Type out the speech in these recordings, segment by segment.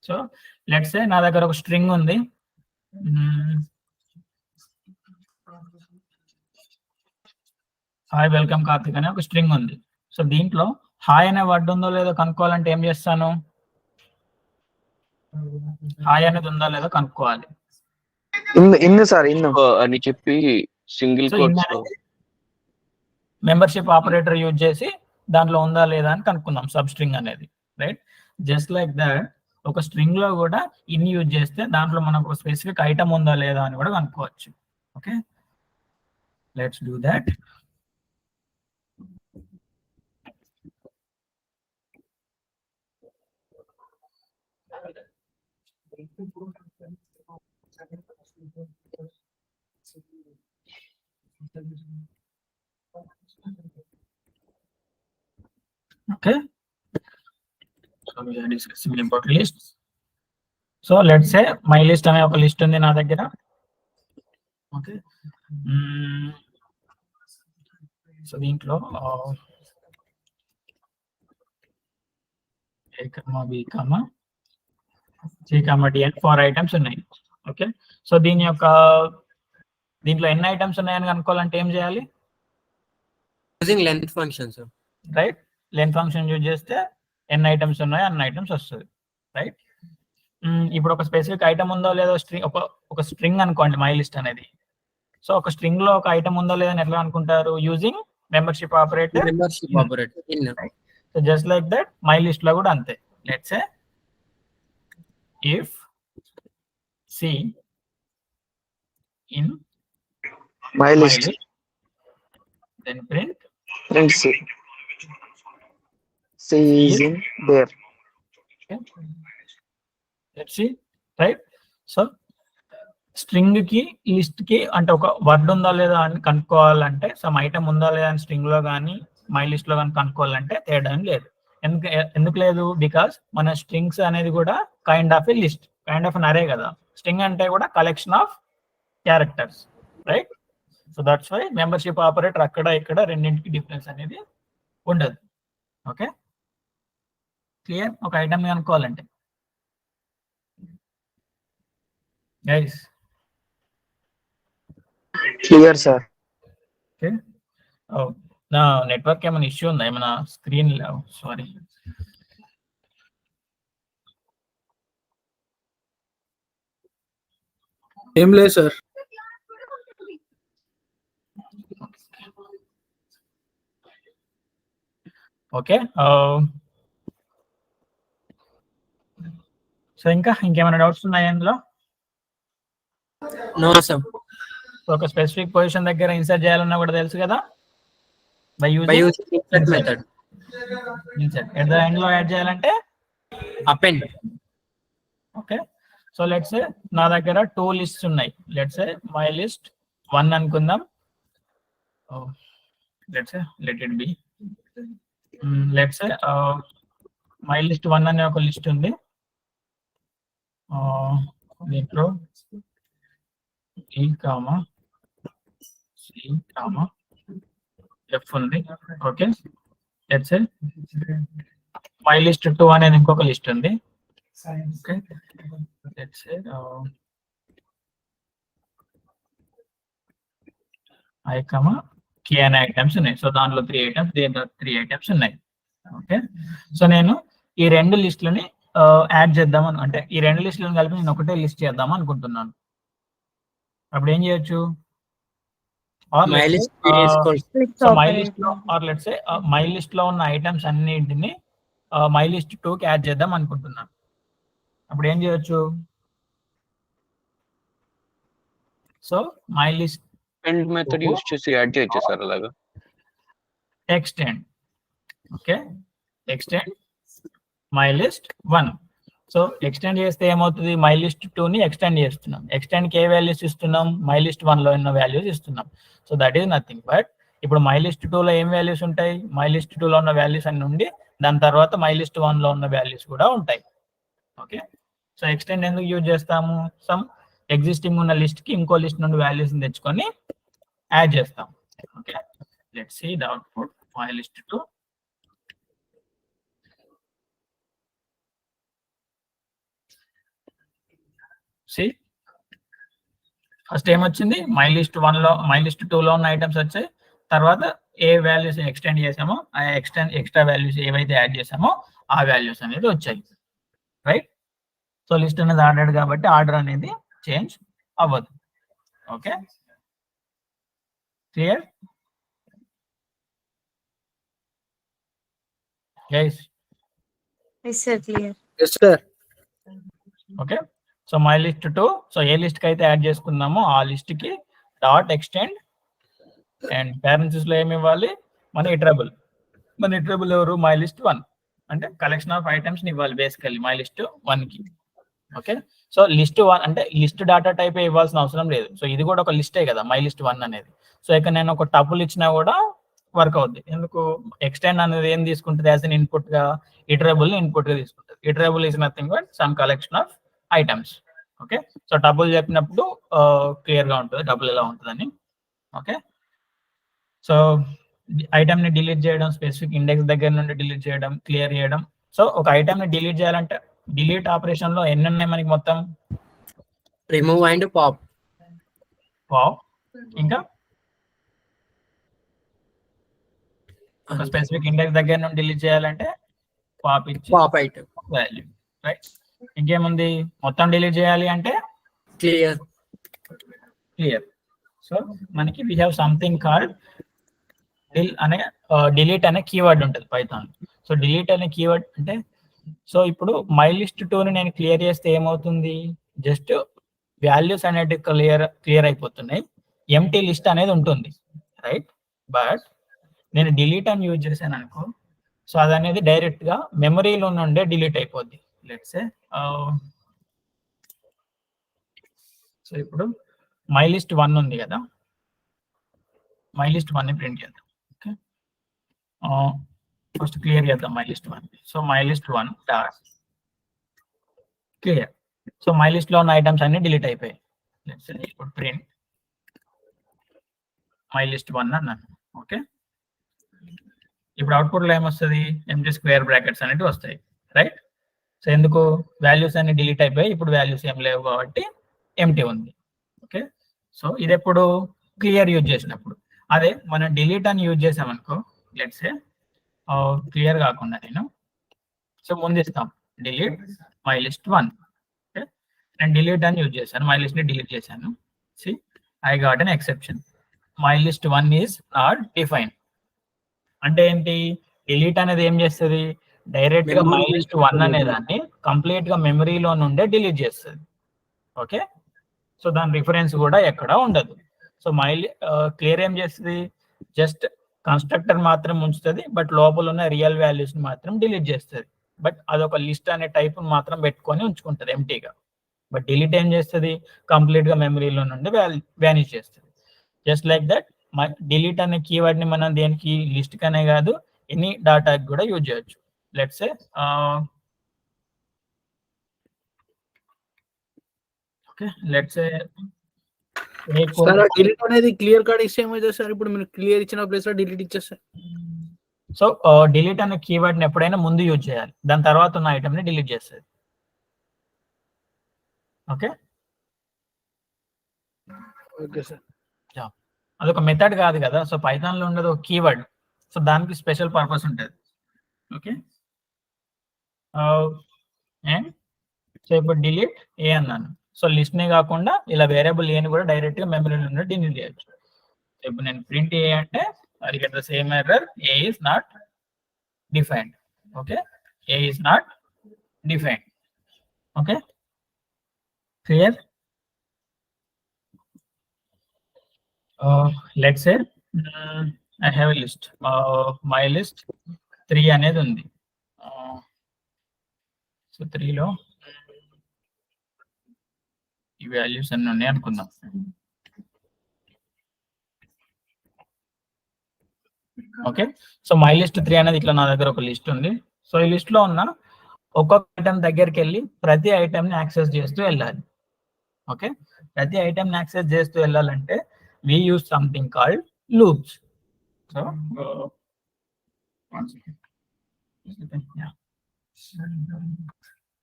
So let's సే నా దగ్గర ఒక స్ట్రింగ్ ఉంది. హాయ్ వెల్కమ్ కార్తిక్ అనే ఒక స్ట్రింగ్ ఉంది. సో దీంట్లో హాయ్ అనే వర్డ్ ఉందో లేదో కనుక్కోవాలంటే ఏం చేస్తాను? హాయ్ అనేది ఉందా లేదో కనుక్కోవాలి. అని చెప్పి single quotes membership operator use చేసి దాంట్లో ఉందా లేదా అని కనుక్కున్నాం సబ్ స్ట్రింగ్ అనేది, రైట్? జస్ట్ లైక్ దట్ ఒక స్ట్రింగ్ లో కూడా ఇన్ యూజ్ చేస్తే దాంట్లో మనకు స్పెసిఫిక్ ఐటమ్ ఉందా లేదా అని కూడా కనుక్కోవచ్చు. Okay, let's do that. Okay, so we are discussing about lists. So let's say my list అనే ఒక లిస్ట్ ఉంది నా దగ్గర. ఓకే, సో దీంట్లో A, B, C, D అని 4 ఐటమ్స్ ఉన్నాయి. ఓకే, సో దీంట్లో ఎన్ని ఐటమ్స్ ఉన్నాయని కనుక్కోవాలంటే ఏం చేయాలి? Using length function sir, right? Length function use చేస్తే ఎన్ని ఐటమ్స్ ఉన్నాయో అన్ని ఐటమ్స్ వస్తుంది, రైట్? ఇప్పుడు ఒక స్పెసిఫిక్ ఐటమ్ ఉందో లేదో ఒక స్ట్రింగ్ అనుకోండి మై లిస్ట్ అనేది. సో ఒక స్ట్రింగ్ లో ఒక ఐటమ్ ఉందో లేదని ఎట్లా అనుకుంటారు? Using membership operator. So just like that my list లో కూడా అంతే. Let's say if C in my list, then print C. C is in there. Okay, let's see, right? So string కి లిస్ట్ కి అంటే ఒక వర్డ్ ఉందా లేదా అని కనుక్కోవాలంటే, సమ్ ఐటమ్ ఉందా లేదా అని స్ట్రింగ్ లో కానీ మై లిస్ట్ లో కానీ కనుక్కోవాలంటే తేడా లేదు. ఎందుకు లేదు? బికాస్ మన స్ట్రింగ్స్ అనేది కూడా kind of a list, kind of an array కదా. స్ట్రింగ్ అంటే కూడా collection of characters, right? So that's why membership operator అక్కడ ఇక్కడ రెండింటికి డిఫరెన్స్ అనేది ఉండదు. Okay, clear? ఒక ఐటమ్ కనుక్కోవాలంటే గైస్. Clear, sir. ఓకే, నా నెట్వర్క్ ఏమైనా ఇష్యూ ఉందా? ఏమైనా స్క్రీన్? సారీ, ఏం లేదు సార్. ఓకే, సో ఇంకేమైనా డౌట్స్ ఉన్నాయా అందులో? No sir. ఒక స్పెసిఫిక్ పొజిషన్ దగ్గర ఇన్సర్ట్ చేయాలన్నా కూడా తెలుసు కదా, by using insert method. Insert at the end లో యాడ్ చేయాలంటే అపెండ్. ఓకే, సో లెట్స్ సే నా దగ్గర 2 లిస్ట్స్ ఉన్నాయి. లెట్స్ సే మై లిస్ట్ 1 అనుకుందాం. Let's say let it be, let's say my list 1 అనే ఒక లిస్ట్ ఉంది. దీంట్లో E, C, F ఉంది. Okay, let's say my list 2 అనేది ఇంకొక లిస్ట్ ఉంది. Okay, let's say I, K అనే ఐటమ్స్ ఉన్నాయి. సో దాంట్లో 3 ఐటమ్స్, దీంట్లో 3 ఐటమ్స్ ఉన్నాయి. ఓకే, సో నేను ఈ 2 లిస్టులని యాడ్ చేద్దామని, అంటే ఈ 2 లిస్టులను కలిపి నేను ఒకటే లిస్ట్ చేద్దాం అనుకుంటున్నాను. అప్పుడు ఏం చేయొచ్చు? మై లిస్ట్ లో ఉన్న ఐటమ్స్ అన్నింటిని మై లిస్ట్ 2 కి యాడ్ చేద్దాం అనుకుంటున్నాను. అప్పుడు ఏం చేయొచ్చు? So my list end method use చేసి యాడ్ చేయొచ్చు సార్ అలాగా. Extend. Okay, extend my list 1. So extend చేస్తే ఏమవుతుంది? మై లిస్ట్ 2 ని ఎక్స్టెండ్ చేస్తున్నాం. ఎక్స్టెండ్ కి ఏ వాల్యూస్ ఇస్తున్నాం? మై లిస్ట్ 1 లో ఉన్న వాల్యూస్ ఇస్తున్నాం. So that is nothing but, ఇప్పుడు మై లిస్ట్ 2 లో ఏం వాల్యూస్ ఉంటాయి? మై లిస్ట్ 2 లో ఉన్న వాల్యూస్ అన్ని ఉండి దాని తర్వాత మై లిస్ట్ 1 లో ఉన్న వాల్యూస్ కూడా ఉంటాయి. ఓకే, సో ఎక్స్టెండ్ ఎందుకు యూజ్ చేస్తాము? సమ్ ఎగ్జిస్టింగ్ ఉన్న లిస్ట్ కి ఇంకో లిస్ట్ నుండి వాల్యూస్ తెచ్చుకొని యాడ్ చేస్తాం. Okay, let's see the output. My list 2 first ఏమొచ్చింది, మై లిస్ట్ 1లో మై లిస్ట్ 2లో ఉన్న ఐటమ్స్ వచ్చాయి. తర్వాత ఏ వాల్యూస్ ఎక్స్టెండ్ చేసామో ఆ ఎక్స్ట్రా వాల్యూస్ ఏవైతే యాడ్ చేసామో ఆ వాల్యూస్ అనేది వచ్చాయి, రైట్. సో లిస్ట్ అనేది ఆర్డర్ కాబట్టి ఆర్డర్ అనేది చేంజ్ అవ్వదు. Okay, clear guys? Yes, sir, clear. Yes sir. Okay, so my list 2, so ఏ లిస్ట్ కి అయితే యాడ్ చేసుకున్నామో ఆ లిస్ట్ కి డాట్ ఎక్స్టెండ్ అండ్ పేరెంథసిస్ లో ఏమి ఇవ్వాలి, మన ఇటరబుల్. మన ఇటరబుల్ ఎవరు, మై లిస్ట్ 1 అంటే కలెక్షన్ ఆఫ్ ఐటమ్స్ ని ఇవ్వాలి బేసికల్లీ మై లిస్ట్ 1 కి. ఓకే, సో లిస్ట్ 1 అంటే లిస్ట్ డాటా టైప్ ఇవ్వాల్సిన అవసరం లేదు. సో ఇది కూడా ఒక లిస్టే కదా మై లిస్ట్ 1 అనేది. సో ఇక్కడ నేను ఒక టపుల్ ఇచ్చినా కూడా వర్క్ అవుద్ది. ఎందుకు, ఎక్స్టెండ్ అనేది ఏం తీసుకుంటుంది యాజ్ అన్ ఇన్పుట్ గా, ఇటరబుల్ ని ఇన్పుట్ గా తీసుకుంటుంది. Iterable is nothing but some collection of items. Okay, so tuple చెప్పినప్పుడు క్లియర్ గా ఉంటుంది టపుల్ ఎలా ఉంటుందని. ఓకే, సో ఐటమ్ ని డిలీట్ చేయడం, స్పెసిఫిక్ ఇండెక్స్ దగ్గర నుండి డిలీట్ చేయడం, క్లియర్ చేయడం. సో ఒక ఐటమ్ ని డిలీట్ చేయాలంటే డిలీట్ ఆపరేషన్ లో ఎన్ని ఉన్నాయి మనకి మొత్తం, రిమూవ్ అండ్ పాప్. వావ్, ఇంకా ఒక స్పెసిఫిక్ ఇండెక్స్ దగ్గర నుండి డిలీట్ చేయాలంటే పాప్ ఇచ్చి పాప్ ఐటమ్. Value, right. ఇంకేముంది, మొత్తం డిలీట్ చేయాలి అంటే క్లియర్. క్లియర్. సో మనకి we have something called delete అనే కీవర్డ్ ఉంటుంది పైథాన్. సో డిలీట్ అనే కీవర్డ్ అంటే, సో ఇప్పుడు మై లిస్ట్ 2ని నేను క్లియర్ చేస్తే ఏమవుతుంది, జస్ట్ వాల్యూస్ అనేది క్లియర్ అయిపోతున్నాయి, ఎంటీ లిస్ట్ అనేది ఉంటుంది, రైట్. బట్ నేను డిలీట్ అని యూజ్ చేశాను అనుకో, సో అది అనేది డైరెక్ట్ గా మెమరీలో నుండే డిలీట్ అయిపోద్ది. లెట్స్ సో ఇప్పుడు మై లిస్ట్ 1 ఉంది కదా, మై లిస్ట్ 1 ని ప్రింట్ చేద్దాం. ఓకే, ఫస్ట్ క్లియర్ చేద్దాం my list 1. So my list 1 dot clear. So my list లో ఉన్న ఐటమ్స్ అన్ని డిలీట్ అయిపోయాయి. లెట్స్ ఇప్పుడు ప్రింట్ మై లిస్ట్ 1 అన్నాను. ఓకే, ఇప్పుడు అవుట్పుట్ లో ఏమొస్తుంది, ఎంటీ స్క్వేర్ బ్రాకెట్స్ అనేవి వస్తాయి, రైట్. సో ఎందుకు, వాల్యూస్ అన్ని డిలీట్ అయిపోయి ఇప్పుడు వాల్యూస్ ఏం లేవు కాబట్టి ఎంటీ ఉంది. ఓకే, సో ఇది ఎప్పుడు క్లియర్ యూజ్ చేసినప్పుడు. అదే మనం డిలీట్ అని యూజ్ చేసామనుకో, లెట్స్ క్లియర్ కాకుండా నేను సో ముందు ఇస్తాం డిలీట్ మై లిస్ట్ 1. ఓకే, నేను డిలీట్ అని యూజ్ చేశాను, మై లిస్ట్ ని డిలీట్ చేశాను. See I got an exception, my list 1 is not define. అంటే ఏంటి, డిలీట్ అనేది ఏం చేస్తుంది, డైరెక్ట్ గా మై లిస్ట్ 1 అనే దాన్ని కంప్లీట్ గా మెమరీలో నుండే డిలీట్ చేస్తుంది. ఓకే, సో దాని రిఫరెన్స్ కూడా ఎక్కడ ఉండదు. సో క్లియర్ ఏం చేస్తుంది, జస్ట్ కన్స్ట్రక్టర్ మాత్రం ఉంచుతుంది, బట్ లోపల ఉన్న రియల్ వాల్యూస్ ని మాత్రం డిలీట్ చేస్తుంది. బట్ అదొక లిస్ట్ అనే టైప్ మాత్రం పెట్టుకొని ఉంచుకుంటుంది ఎంటీగా. బట్ డిలీట్ ఏం చేస్తుంది, కంప్లీట్ గా మెమరీలో నుండి వ్యానిష్ చేస్తుంది. జస్ట్ లైక్ దట్ డిలీట్ అనే కీవర్డ్ ని మనం దేనికి, లిస్ట్ కనే కాదు ఎనీ డాటాకి కూడా యూజ్ చేయొచ్చు. లెట్స్ ఓకే, లెట్స్ డిలీట్ అనేది క్లియర్ కార్డ్ ఇస్తే ఏమైతే సార్, ఇప్పుడు మీరు క్లియర్ ఇచ్చిన ప్లేస్ లో డిలీట్ ఇచ్చేస్తారు. సో డిలీట్ అనే కీవర్డ్ ని ఎప్పుడైనా ముందు యూజ్ చేయాలి, దాని తర్వాత ఉన్న ఐటమ్ ని డిలీట్ చేస్తుంది. Okay, okay sir. అదొక మెథడ్ కాదు కదా, సో పైథాన్ లో ఉండదు ఒక కీవర్డ్, సో దానికి స్పెషల్ పర్పస్ ఉంటుంది. ఓకే, అండ్ సో ఇప్పుడు డిలీట్ ఏ అన్నాను, సో లిస్ట్ నే కాకుండా ఇలా వేరియబుల్ ఏని కూడా డైరెక్ట్ గా మెమరీ నుండి డిలీట్ చేయొచ్చు. ఇప్పుడు నేను ప్రింట్ ఏ అంటే I get the same error, A is not defined. Okay, A is not defined. Okay, clear. let's say I have a list, my list 3 అనేది ఉంది. సో 3లో ఈ వాల్యూస్ అన్ని ఉన్నాయి అనుకుందాం. ఓకే, సో మై లిస్ట్ 3 అనేది ఇట్లా నా దగ్గర ఒక లిస్ట్ ఉంది. సో ఈ లిస్ట్ లో ఉన్న ఒక్కొక్క ఐటమ్ దగ్గరికి వెళ్ళి ప్రతి ఐటమ్ ని యాక్సెస్ చేస్తూ వెళ్ళాలి. ఓకే, ప్రతి ఐటమ్ ని యాక్సెస్ చేస్తూ వెళ్ళాలంటే we use something called loops. So one second. Yeah,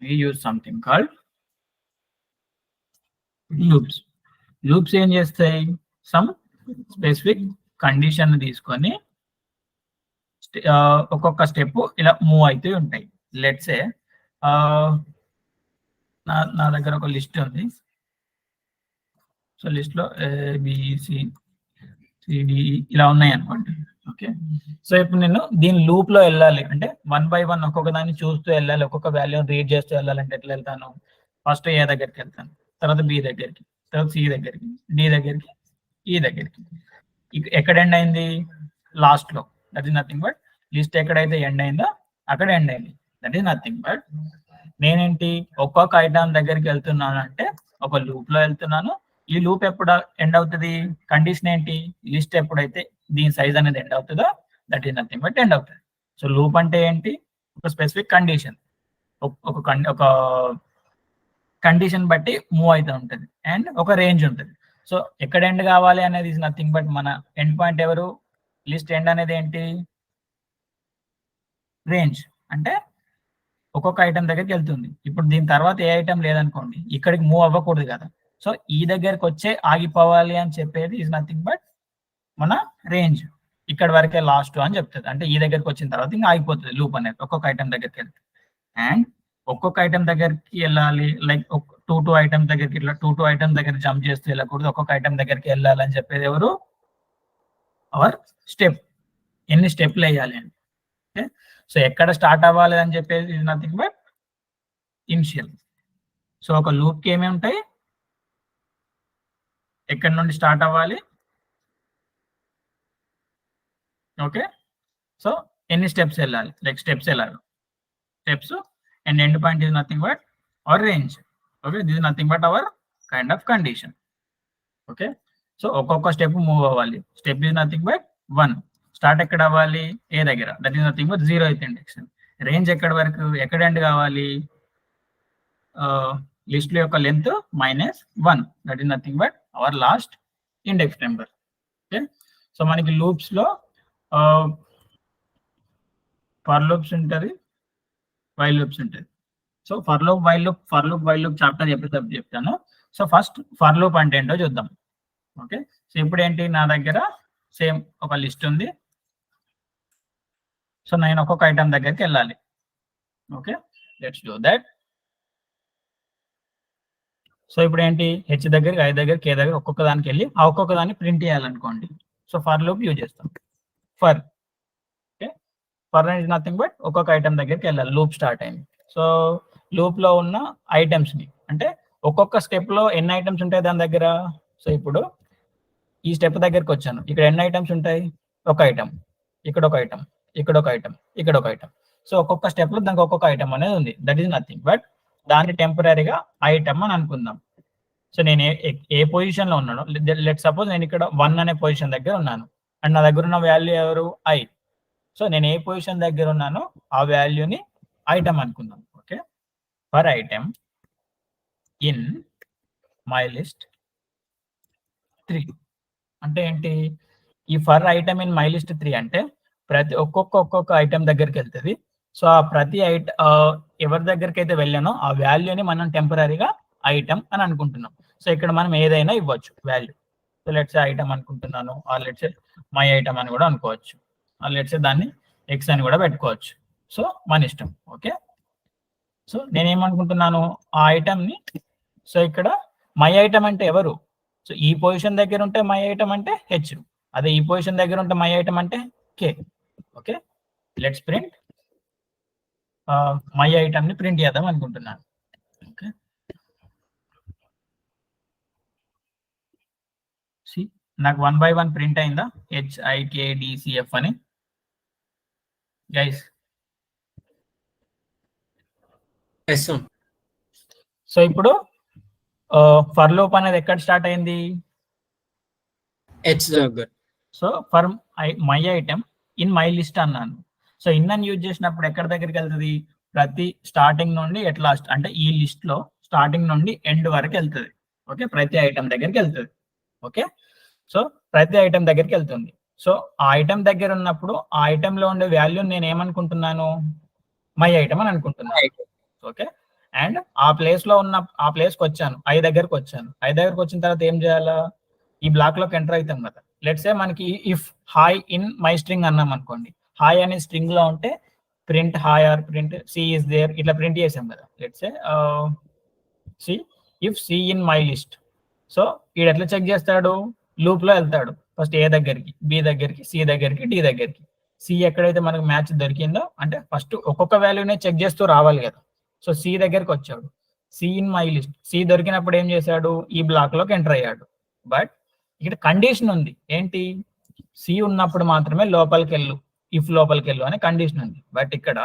we use something called loops. Loops ఏం చేస్తాయి? సమ్ స్పెసిఫిక్ కండిషన్ తీసుకొని ఒక్కొక్క స్టెప్ ఇలా మూవ్ అవుతూ ఉంటాయి. లెట్సే నా దగ్గర ఒక లిస్ట్ ఉంది. సో లిస్ట్ లో ABCD ఇలా ఉన్నాయి అనుకోండి. ఓకే, సో ఇప్పుడు నేను దీని లూప్ లో వెళ్ళాలి అంటే 1 by 1 ఒక్కొక్క దాన్ని చూస్తూ వెళ్ళాలి, ఒక్కొక్క వాల్యూని రీడ్ చేస్తూ వెళ్ళాలంటే ఎట్లా వెళ్తాను? ఫస్ట్ ఏ దగ్గరికి వెళ్తాను, తర్వాత బి దగ్గరికి, తర్వాత సి దగ్గరికి, డి దగ్గరికి, ఈ దగ్గరికి. ఎక్కడ ఎండ్ అయింది? లాస్ట్ లో. That is nothing but list ఎక్కడైతే ఎండ్ అయిందో అక్కడ ఎండ్ అయింది. దట్ ఈస్ నథింగ్ బట్ నేనేంటి ఒక్కొక్క ఐటమ్ దగ్గరికి వెళ్తున్నాను అంటే ఒక లూప్ లో వెళ్తున్నాను. ఈ లూప్ ఎప్పుడు ఎండ్ అవుతుంది? కండిషన్ ఏంటి? లిస్ట్ ఎప్పుడైతే దీని సైజ్ అనేది ఎండ్ అవుతుందో that is nothing but end అవుతుంది. సో లూప్ అంటే ఏంటి? ఒక స్పెసిఫిక్ కండిషన్, ఒక కండిషన్ బట్టి మూవ్ అవుతూ ఉంటుంది అండ్ ఒక రేంజ్ ఉంటుంది. సో ఎక్కడ ఎండ్ కావాలి అనేది ఈజ్ నథింగ్ బట్ మన ఎండ్ పాయింట్ ఎవరు? లిస్ట్ ఎండ్ అనేది ఏంటి? రేంజ్. అంటే ఒక్కొక్క ఐటమ్ దగ్గరికి వెళ్తుంది. ఇప్పుడు దీని తర్వాత ఏ ఐటమ్ లేదనుకోండి, ఇక్కడికి మూవ్ అవ్వకూడదు కదా. సో ఈ దగ్గరికి వచ్చే ఆగిపోవాలి అని చెప్పేది ఈజ్ నథింగ్ బట్ మన రేంజ్. ఇక్కడ వరకే లాస్ట్ అని చెప్తుంది. అంటే ఈ దగ్గరికి వచ్చిన తర్వాత ఇంకా ఆగిపోతుంది లూప్ అనేది ఒక్కొక్క ఐటమ్ దగ్గరికి వెళ్తే. అండ్ ఒక్కొక్క ఐటమ్ దగ్గరికి వెళ్ళాలి, లైక్ 2 ఐటమ్ దగ్గరికి ఇట్లా 2 ఐటమ్ దగ్గర జంప్ చేస్తూ వెళ్ళకూడదు, ఒక్కొక్క ఐటమ్ దగ్గరికి వెళ్ళాలి అని చెప్పేది ఎవరు? Our step. ఎన్ని స్టెప్లు వేయాలి అని. ఓకే, సో ఎక్కడ స్టార్ట్ అవ్వాలి అని చెప్పేది is nothing but initial. So ఒక లూప్కి ఏమేమి ఉంటాయి? ఎక్కడి నుండి స్టార్ట్ అవ్వాలి, ఓకే, సో ఎన్ని స్టెప్స్ వెళ్ళాలి, లైక్ స్టెప్స్ వెళ్ళాలి, steps and end point is nothing but our range. Okay, this is nothing but our kind of condition. Okay, so ఒక్కొక్క స్టెప్ మూవ్ అవ్వాలి. Step is nothing but 1. Start ఎక్కడ అవ్వాలి? ఏ దగ్గర. That is nothing but 0th index. Range ఎక్కడ వరకు, ఎక్కడ end కావాలి? List యొక్క length -1. That is nothing but our last index number. Okay, so మనకి లూప్స్ లో ఫర్ లూప్స్ ఉంటుంది, వైల్ లూప్స్ ఉంటుంది. So for loop while loop chapter చెప్పేటప్పుడు చెప్తాను. సో ఫస్ట్ ఫర్ లూప్ అంటే ఏంటో చూద్దాం. ఓకే, సో ఇప్పుడు ఏంటి, నా దగ్గర సేమ్ ఒక లిస్ట్ ఉంది. సో నేను ఒక్కొక్క ఐటమ్ దగ్గరికి వెళ్ళాలి. Okay, let's do that. So ఇప్పుడు ఏంటి, హెచ్ దగ్గరికి, ఐ దగ్గర, కే దగ్గర ఒక్కొక్క దానికి వెళ్ళి ఆ ఒక్కొక్క దాన్ని ప్రింట్ చేయాలనుకోండి. సో ఫర్ లూప్ యూజ్ చేస్తాం. For. Okay, for is nothing but ఒక్కొక్క ఐటమ్ దగ్గరికి వెళ్ళాలి. లూప్ స్టార్ట్ అయింది. సో లూప్ లో ఉన్న ఐటమ్స్ ని, అంటే ఒక్కొక్క స్టెప్ లో ఎన్ని ఐటమ్స్ ఉంటాయి దాని దగ్గర. సో ఇప్పుడు ఈ స్టెప్ దగ్గరికి వచ్చాను, ఇక్కడ ఎన్ని ఐటమ్స్ ఉంటాయి? ఒక ఐటమ్, ఇక్కడ ఒక ఐటమ్, ఇక్కడ ఒక ఐటమ్, ఇక్కడ ఒక ఐటమ్. సో ఒక్కొక్క స్టెప్ లో దానికి ఒక్కొక్క ఐటమ్ అనేది ఉంది. దట్ ఈస్ నథింగ్ బట్ దాన్ని టెంపరీగా ఐటమ్ అని అనుకుందాం. సో నేను ఏ పొజిషన్ లో ఉన్నాను, లెట్ సపోజ్ నేను ఇక్కడ 1 అనే పొజిషన్ దగ్గర ఉన్నాను అండ్ నా దగ్గర ఉన్న వాల్యూ ఎవరు? ఐ. సో నేను ఏ పొజిషన్ దగ్గర ఉన్నానో ఆ వాల్యూని ఐటమ్ అనుకుందాం. Okay, for item in my list 3 అంటే ఏంటి? ఈ for item in my list 3 అంటే ప్రతి ఒక్కొక్క ఐటమ్ దగ్గరికి వెళ్తుంది. సో ఆ ప్రతి ఎవరి దగ్గరికి అయితే వెళ్ళానో ఆ వాల్యూని మనం టెంపరీగా ఐటమ్ అని అనుకుంటున్నాం. సో ఇక్కడ మనం ఏదైనా ఇవ్వచ్చు వాల్యూ. సో లెట్స్ ఐటమ్ అనుకుంటున్నాను, ఆర్ లెట్స్ మై ఐటమ్ అని కూడా అనుకోవచ్చు, ఆర్ లెట్స్ దాన్ని ఎక్స్ అని కూడా పెట్టుకోవచ్చు. సో మన ఇష్టం. ఓకే, సో నేనేమనుకుంటున్నాను ఆ ఐటమ్ ని. సో ఇక్కడ మై ఐటమ్ అంటే ఎవరు? సో ఈ పొజిషన్ దగ్గర ఉంటే మై ఐటమ్ అంటే హెచ్, అదే ఈ పొజిషన్ దగ్గర ఉంటే మై ఐటమ్ అంటే K. Okay, let's print my item ని ప్రింట్ చేద్దాం అనుకుంటున్నాను. ఓకే, నాకు 1 by 1 ప్రింట్ అయిందా? HIKDCF అని గైస్. సో ఇప్పుడు ఫర్ లూప్ అనేది ఎక్కడ స్టార్ట్ అయింది? హెచ్ దగ్గర. So for my item in my list అన్నాను. సో ఇన్ అని యూజ్ చేసినప్పుడు ఎక్కడ దగ్గరికి వెళ్తుంది? ప్రతి స్టార్టింగ్ నుండి ఎట్ లాస్ట్, అంటే ఈ లిస్ట్ లో స్టార్టింగ్ నుండి ఎండ్ వరకు వెళ్తుంది. ఓకే, ప్రతి ఐటమ్ దగ్గరికి వెళ్తుంది. ఓకే, సో ప్రతి ఐటమ్ దగ్గరికి వెళ్తుంది. సో ఆ ఐటమ్ దగ్గర ఉన్నప్పుడు ఆ ఐటమ్ లో ఉండే వాల్యూ నేను ఏమనుకుంటున్నాను? మై ఐటమ్ అని అనుకుంటున్నాను. ఓకే, అండ్ ఆ ప్లేస్ కి వచ్చాను, ఐ దగ్గరకు వచ్చిన తర్వాత ఏం చేయాలా, ఈ బ్లాక్ లోకి ఎంటర్ అవుతాం కదా. లెట్స్ సే మనకి if hi in my string అన్నాం అనుకోండి, హాయ్ అనే స్ట్రింగ్ లో ఉంటే print hi or print C is there ఇట్లా ప్రింట్ చేసాం కదా. Let's say C if C in my list. So వీడు ఎట్లా చెక్ చేస్తాడు, లూప్ లో వెళ్తాడు, ఫస్ట్ ఏ దగ్గరికి, బి దగ్గరికి, సి దగ్గరికి, డి దగ్గరికి. సి ఎక్కడైతే మనకు మ్యాచ్ దొరికిందో, అంటే ఫస్ట్ ఒక్కొక్క వాల్యూనే చెక్ చేస్తూ రావాలి కదా. సో సి దగ్గరికి వచ్చాడు, C in my list, C దొరికినప్పుడు ఏం చేశాడు, ఈ బ్లాక్ లోకి ఎంటర్ అయ్యాడు. బట్ ఇక్కడ కండిషన్ ఉంది, ఏంటి, సి ఉన్నప్పుడు మాత్రమే లోపలికి వెళ్ళు, ఇఫ్ లోపలికి వెళ్ళు అనే కండిషన్ ఉంది. బట్ ఇక్కడ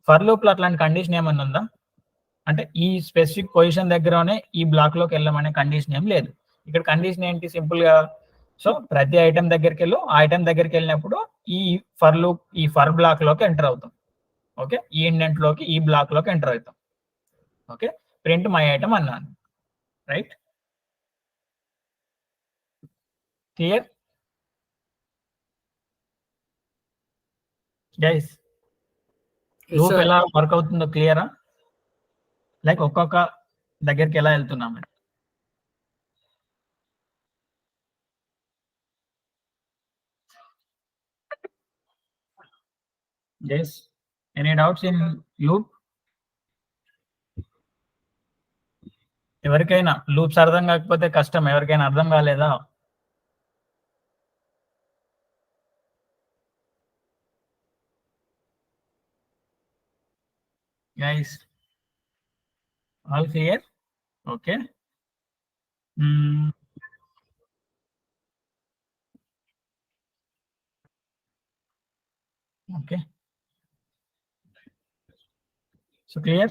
ఫర్ లూప్ లో అట్లాంటి కండిషన్ ఏమన్నా ఉందా అంటే, ఈ స్పెసిఫిక్ పొజిషన్ దగ్గరనే ఈ బ్లాక్ లోకి వెళ్ళమనే కండిషన్ ఏం లేదు. ఇక్కడ కండిషన్ ఏంటి, సింపుల్ గా, సో ప్రతి ఐటమ్ దగ్గరికి వెళ్ళు, ఆ ఐటమ్ దగ్గరికి వెళ్ళినప్పుడు ఈ ఫర్ లూప్, ఈ ఫర్ బ్లాక్ లోకి ఎంటర్ అవుతాం. ఓకే, ఈ ఇండెంట్ లోకి, ఈ బ్లాక్ లోకి ఎంటర్ అవుతాం. ఓకే, ప్రింట్ మై ఐటమ్ అన్నాను, right. Clear guys? Loop sir. ఎలా వర్క్ అవుతుందో క్లియరా? లైక్ ఒక్కొక్క దగ్గరికి ఎలా వెళ్తున్నాము. Yes. Any doubts in loop? ఎవరికైనా లూప్స్ అర్థం కాకపోతే కష్టం, ఎవరికైనా అర్థం కాలేదా? Guys, all clear? Okay. Okay. So clear?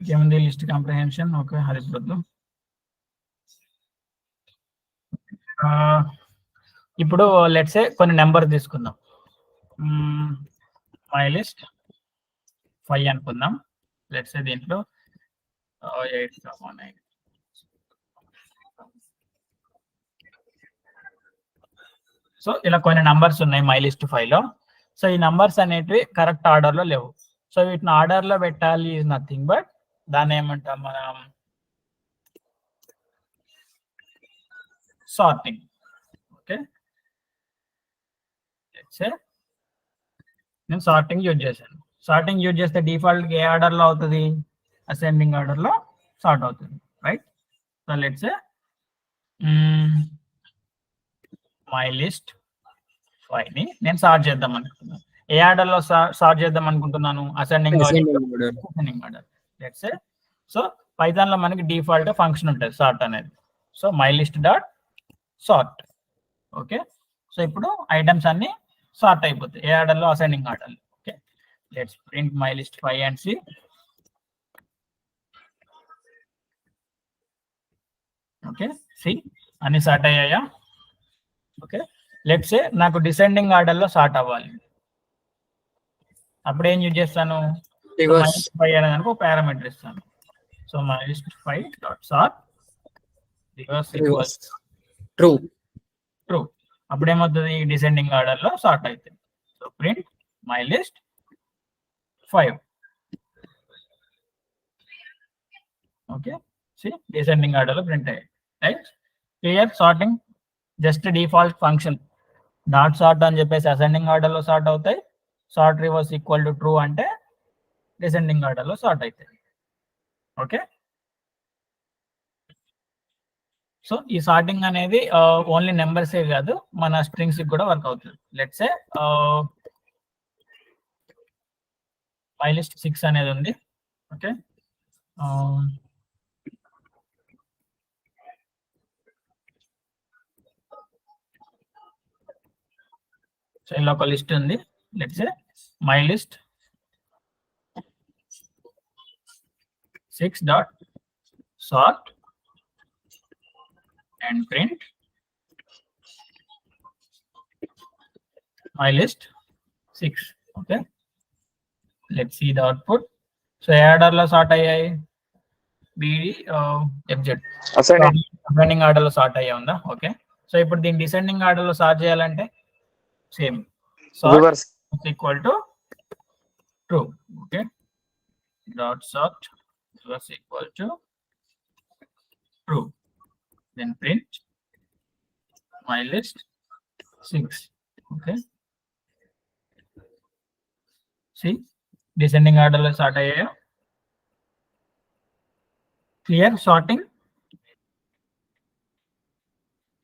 Given the list comprehension, okay, Harit Pradhu. ఇప్పుడు లెట్స్ సే కొన్ని నెంబర్ తీసుకుందాం. మై లిస్ట్ 5 అనుకుందాం. లెట్స్ సే దీంట్లో 8, 9. సో ఇలా కొన్ని నంబర్స్ ఉన్నాయి మై లిస్ట్ 5 లో. సో ఈ నంబర్స్ అనేటివి కరెక్ట్ ఆర్డర్ లో లేవు. సో వీటిని ఆర్డర్ లో పెట్టాలి ఈజ్ నథింగ్ బట్ దాన్ని ఏమంటాం మనం, సార్టింగ్. ఓకే, నేను సార్టింగ్ యూజ్ చేశాను. సార్టింగ్ యూజ్ చేస్తే డిఫాల్ట్ ఏ ఆర్డర్ లో అవుతుంది, అసెండింగ్ ఆర్డర్ లో సార్ట్ అవుతుంది, right. So let's my list 5 ని నేను సార్ట్ చేద్దాం అనుకుంటున్నాను. ఏ ఆర్డర్ లో సార్ట్ చేద్దాం అనుకుంటున్నాను, ascending order. Let's say so Python లో మనకి డిఫాల్ట్ ఫంక్షన్ ఉంటుంది సార్ట్ అనేది. So my list dot sort. Okay, so ఇప్పుడు ఐటమ్స్ అన్ని సార్ట్ అయిపోతాయి ఏ ఆర్డర్ లో, అసెండింగ్ ఆర్డర్ లో. Okay, let's print my list 5 and C. Okay, see అన్ని సార్ట్ అయ్యాయా? ఓకే, లెట్స్ సే నాకు డిసెండింగ్ ఆర్డర్ లో సార్ట్ అవ్వాలి. అప్పుడు ఏం యూజ్ చేస్తాను, Reverse. 5 అనేదానికి ఒక పారామీటర్ ఇస్తాను. So my list 5 dot sort reverse equals True. True. అప్పుడు ఏమవుతుంది, డిసెండింగ్ ఆర్డర్ లో సార్ట్ అవుతుంది. So print my list 5. Okay, see descending order లో ప్రింట్ అయ్యాయి, right. Clear? Sorting just default function dot sort అని చెప్పేసి అసెండింగ్ ఆర్డర్ లో sort అవుతాయి. Sort reverse equal to true అంటే డిసెండింగ్ ఆర్డర్ లో సార్ట్ అవుతాయి. ఓకే, సో ఈ సార్టింగ్ అనేది ఓన్లీ నెంబర్సే కాదు, మన స్ట్రింగ్స్ కూడా వర్క్ అవుతుంది. లెట్స్ సే మై లిస్ట్ 6 అనేది ఉంది. ఓకే, సో ఇలా ఒక లిస్ట్ ఉంది. Let's say my list 6 dot sort and print my list 6. Okay, let's see the output. So order lo sort ayyayi, bd fz ascending order lo sort ayya unda. Okay, so ippudu din descending order lo sort cheyalante same sort Reverse. is equal to true. Okay, dot sort was equal to true. Then print my list 6. Okay. See, descending order లో sort అయ్యాయో. Clear sorting?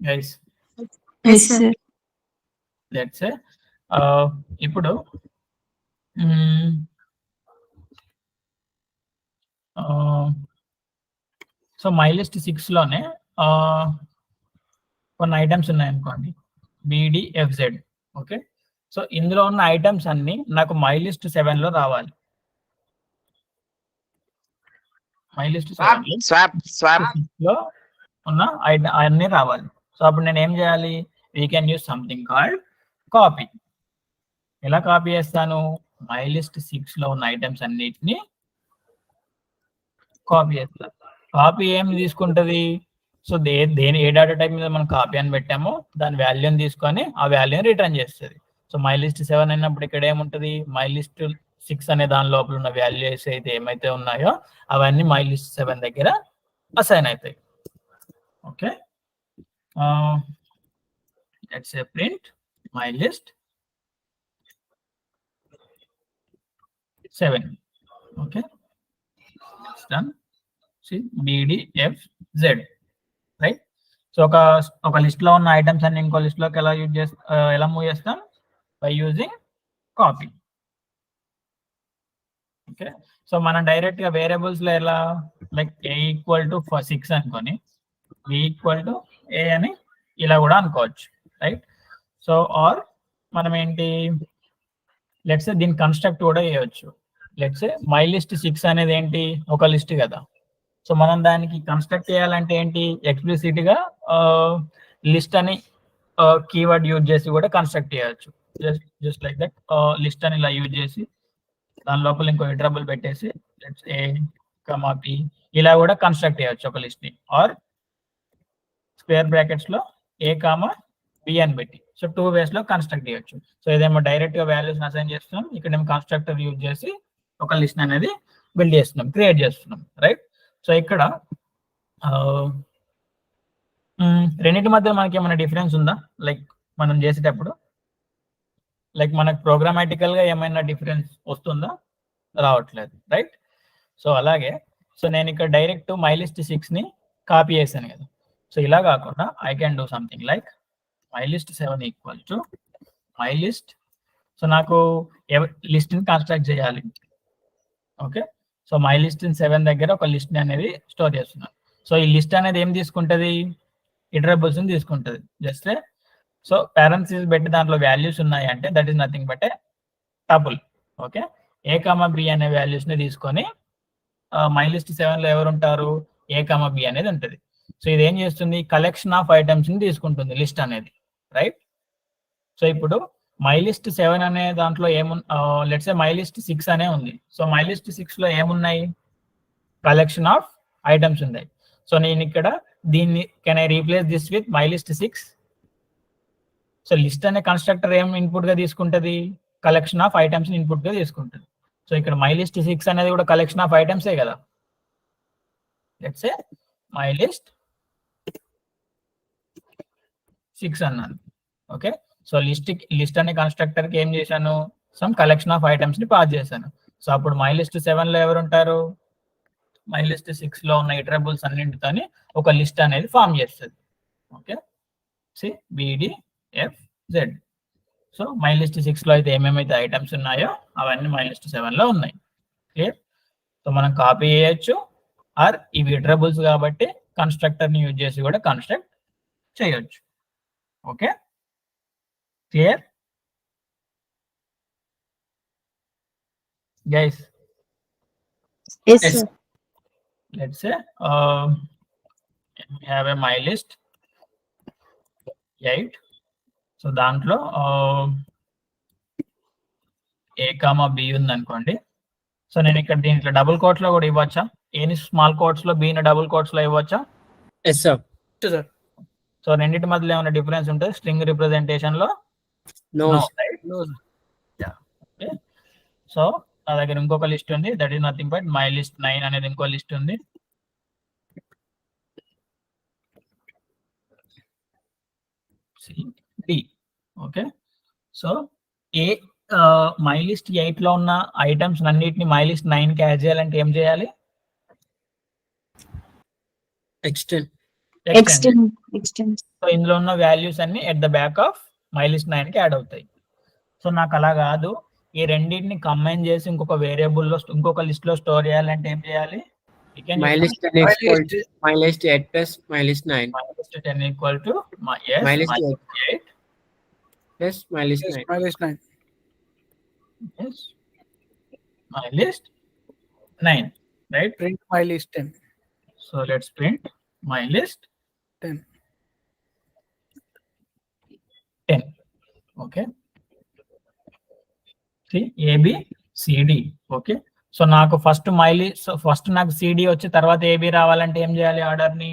Guys, Yes, sir. let's say ఇప్పుడు so my list 6 లోనే కొన్ని items ఉన్నాయనుకోండి, BDFZ. Okay, so ఇందులో ఉన్న items అన్ని నాకు మై లిస్ట్ 7 లో రావాలి. మై లిస్ట్ 7 స్వాప్ లో ఉన్న అన్ని రావాలి. సో అప్పుడు నేను ఏం చేయాలి? We can use something called copy. ఎలా కాపీ చేస్తాను? మై లిస్ట్ 6 లో ఉన్న ఐటమ్స్ అన్నిటిని కాపీ చేస్తాను. కాపీ ఏం తీసుకుంటది? సో దేని ఏ డేటా టైప్ మీద మనం కాపీ అని పెట్టామో దాని వాల్యూని తీసుకొని ఆ వాల్యూని రిటర్న్ చేస్తుంది. సో మై లిస్ట్ 7 అయినప్పుడు ఇక్కడ ఏముంటది? మై లిస్ట్ 6 అనే దాని లోపల ఉన్న వాల్యూస్ అయితే ఏమైతే ఉన్నాయో అవన్నీ మై లిస్ట్ 7 దగ్గర అసైన్ అవుతాయి. Okay, let's say print my list 7. Okay, done. See, BDFZ, right? So ఒక లిస్ట్ లో ఉన్న ఐటమ్స్ అన్ని ఇంకో లిస్ట్ లోకి ఎలా మూవ్ చేస్తాం? By using copy. Okay, so మనం డైరెక్ట్ గా వేరియబుల్స్ లో ఎలా, లైక్ A = 6 అనుకొని B = A అని ఇలా కూడా అనుకోవచ్చు, రైట్? సో ఆర్ మనం ఏంటి, లెట్స్ సే దీని కన్స్ట్రక్ట్ కూడా చేయవచ్చు. లెట్స్ సే మై లిస్ట్ 6 అనేది ఏంటి? ఒక లిస్ట్ కదా. సో మనం దానికి కన్స్ట్రక్ట్ చేయాలంటే ఏంటి? ఎక్స్ప్లిసిట్ గా లిస్ట్ అని కీవర్డ్ యూజ్ చేసి కూడా కన్స్ట్రక్ట్ చేయవచ్చు. జస్ట్ లైక్ దట్, లిస్ట్ అని ఇలా యూజ్ చేసి దాని లోపల ఇంకో ఇటరబుల్ పెట్టేసి లెట్స్ A, P ఇలా కూడా కన్స్ట్రక్ట్ చేయవచ్చు ఒక లిస్ట్ ని. ఆర్ స్క్వేర్ బ్రాకెట్స్ లో A, B అని పెట్టి సో 2 వేస్ లో కన్స్ట్రక్ట్ చేయొచ్చు. సో ఇదేమో డైరెక్ట్ గా వాల్యూస్ అసైన్ చేస్తున్నాం, ఇక్కడేమో కన్స్ట్రక్టర్ యూజ్ చేసి ఒక లిస్ట్ అనేది బిల్డ్ చేస్తున్నాం, క్రియేట్ చేస్తున్నాం, రైట్? సో ఇక్కడ రెండింటి మధ్య మనకి ఏమైనా డిఫరెన్స్ ఉందా? లైక్ మనం చేసేటప్పుడు లైక్ మనకు ప్రోగ్రామాటికల్ గా ఏమైనా డిఫరెన్స్ వస్తుందా? రావట్లేదు, రైట్? సో అలాగే సో నేను ఇక్కడ డైరెక్ట్ మై లిస్ట్ 6 ని కాపీ చేశాను కదా. సో ఇలా కాకుండా I can do something like my list 7 = my list. So నాకు లిస్ట్ ని కన్స్ట్రక్ట్ చేయాలి. ఓకే, సో మై లిస్ట్ 7 దగ్గర ఒక లిస్ట్ అనేది స్టోర్ చేస్తున్నాను. సో ఈ లిస్ట్ అనేది ఏం తీసుకుంటది? ఇటరబుల్స్ తీసుకుంటది. జస్ట్ సో పారెంథసిస్ పెట్టి దాంట్లో వాల్యూస్ ఉన్నాయి అంటే that is nothing but A tuple. Okay, A, B అనే వాల్యూస్ ని తీసుకొని మై లిస్ట్ 7 లో ఎవరు ఉంటారు? A, B అనేది ఉంటుంది. సో ఇది ఏం చేస్తుంది? కలెక్షన్ ఆఫ్ ఐటమ్స్ ని తీసుకుంటుంది లిస్ట్ అనేది, రైట్? సో ఇప్పుడు మై లిస్ట్ 7 అనే దాంట్లో లెట్స్ సే మై లిస్ట్ 6 అనే ఉంది. సో మై లిస్ట్ 6 లో ఏమున్నాయి? కలెక్షన్ ఆఫ్ ఐటమ్స్ ఉన్నాయి. సో నేను ఇక్కడ దీన్ని can I replace this with my list 6? So list అనే కన్స్ట్రక్టర్ ఏం ఇన్పుట్ గా తీసుకుంటది? కలెక్షన్ ఆఫ్ ఐటమ్స్ ని ఇన్పుట్ గా తీసుకుంటుంది. సో ఇక్కడ మై లిస్ట్ 6 అనేది కూడా కలెక్షన్ ఆఫ్ ఐటమ్సే కదా. లెట్స్ సే మై లిస్ట్ 6 అన్నాను. ఓకే, సో లిస్ట్ అనే కన్స్ట్రక్టర్ కి ఏం చేశాను? సమ్ కలెక్షన్ ఆఫ్ ఐటమ్స్ ని పాస్ చేశాను. సో అప్పుడు మై లిస్ట్ 7 లో ఎవరు ఉంటారు? మై లిస్ట్ 6 లో ఉన్న ఇటరబుల్స్ అన్నింటితోని ఒక లిస్ట్ అనేది ఫామ్ చేస్తుంది. Okay, see BDFZ. So my list 6 లో అయితే ఏమేమైతే ఐటమ్స్ ఉన్నాయో అవన్నీ మై లిస్ట్ 7 లో ఉన్నాయి. క్లియర్? సో మనం కాపీ చేయొచ్చు, ఆర్ ఇవి ఇటరబుల్స్ కాబట్టి కన్స్ట్రక్టర్ ని యూజ్ చేసి కూడా కన్స్ట్రక్ట్ చేయొచ్చు. Okay, clear guys? Yes, Yes. sir. Let's say we have a my list 8. So దాంట్లో A, B ఉంది అనుకోండి. సో నేను ఇక్కడ దీంట్లో డబుల్ కోట్స్ లో కూడా ఇవ్వచ్చా? ఏని స్మాల్ కోట్స్ లో, B ని డబుల్ కోట్స్ లో ఇవ్వచ్చా? Yes, sir. సార్ సో రెండింటి మధ్యలో ఏమైనా డిఫరెన్స్ ఉంటుంది స్ట్రింగ్ రిప్రజెంటేషన్ లో? No. right? No Okay. So నా దగ్గర ఇంకొక లిస్ట్ ఉంది, that is nothing but my list 9 అనేది ఇంకో లిస్ట్ ఉంది. డి. ఓకే, సో ఏ మై లిస్ట్ 8 లో ఉన్న ఐటమ్స్ అన్నిటిని మై లిస్ట్ 9 కి యాడ్ చేయాలంటే ఏం చేయాలి? extend, Extend. సో ఇందులో ఉన్న వాల్యూస్ అన్ని at the back of my list 9 కి యాడ్ అవుతాయి. సో నాకు అలా కాదు, ఈ రెండింటిని కంబైన్ చేసి ఇంకొక వేరియబుల్ లో ఇంకొక లిస్ట్ లో స్టోర్ చేయాలంటే ఏం చేయాలి? my list 10 is equal to my list 8 plus my list 9 my list 10 equal to my my list 8 plus my list Yes, 9. my list 9. yes my list 9, right? Print my list 10. So let's print my list 10. 10. Okay, see A B C D. Okay, so నాకు first first నాకు CD వచ్చి తర్వాత AB రావాలంటే ఏం చేయాలి? Order ని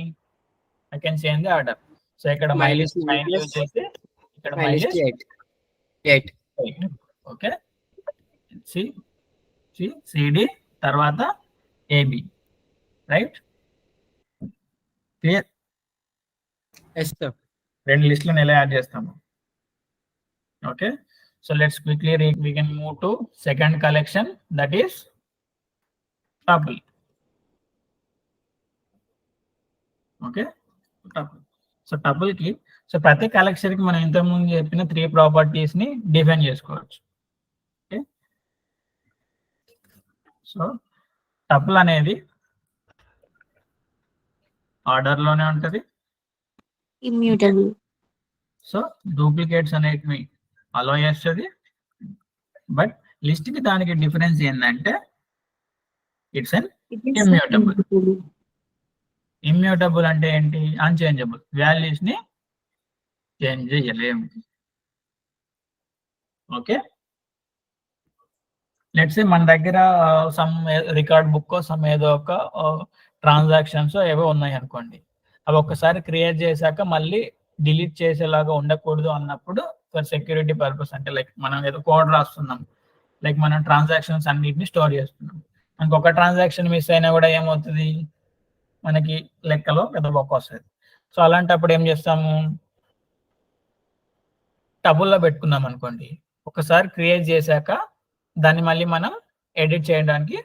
I can change the order. So ఇక్కడ my list 9 use చేసి ఇక్కడ My my list list 8. Okay, CD తర్వాత AB, right? Clear? Yes, sir. రెండు లిస్టులను ఎలా యాడ్ చేస్తాము? Okay, so let's quickly we can move to second collection, that is tuple. ఓకే, tuple. సో tuple కి ప్రతి కలెక్షన్ కి మనం ఇంతకుముందు చెప్పిన 3 ప్రాపర్టీస్ ని డిఫైన్ చేసుకోవచ్చు. ఓకే, సో tuple అనేది ఆర్డర్ లోనే ఉంటది. Immutable. సో డూప్లికేట్స్ అనేటివి అలో చేస్తుంది. బట్ లిస్ట్ కి దానికి డిఫరెన్స్ ఏంటంటే it's an It is Immutable. immutable. Immutable అంటే ఏంటి? అన్చేంజబుల్, వాల్యూస్ ని చేంజ్ చేయలేము. ఓకే, లెట్స్ సే మన దగ్గర సమ్ రికార్డ్ బుక్ సమ్ ఏదో ఒక ట్రాన్సాక్షన్స్ ఏవో ఉన్నాయి అనుకోండి. అవి ఒక్కసారి క్రియేట్ చేశాక మళ్ళీ డిలీట్ చేసేలాగా ఉండకూడదు అన్నప్పుడు ఫర్ సెక్యూరిటీ పర్పస్, అంటే లైక్ మనం ఏదో కోడ్ రాస్తున్నాం, లైక్ మనం ట్రాన్సాక్షన్స్ అన్నిటిని స్టోర్ చేస్తున్నాం. మనకు ఒక ట్రాన్సాక్షన్ మిస్ అయినా కూడా ఏమవుతుంది? మనకి లెక్కలో పెద్ద బొక్క వస్తుంది. సో అలాంటప్పుడు ఏం చేస్తాము? టబుల్లో పెట్టుకున్నాం అనుకోండి, ఒకసారి క్రియేట్ చేశాక దాన్ని మళ్ళీ మనం ఎడిట్ చేయడానికి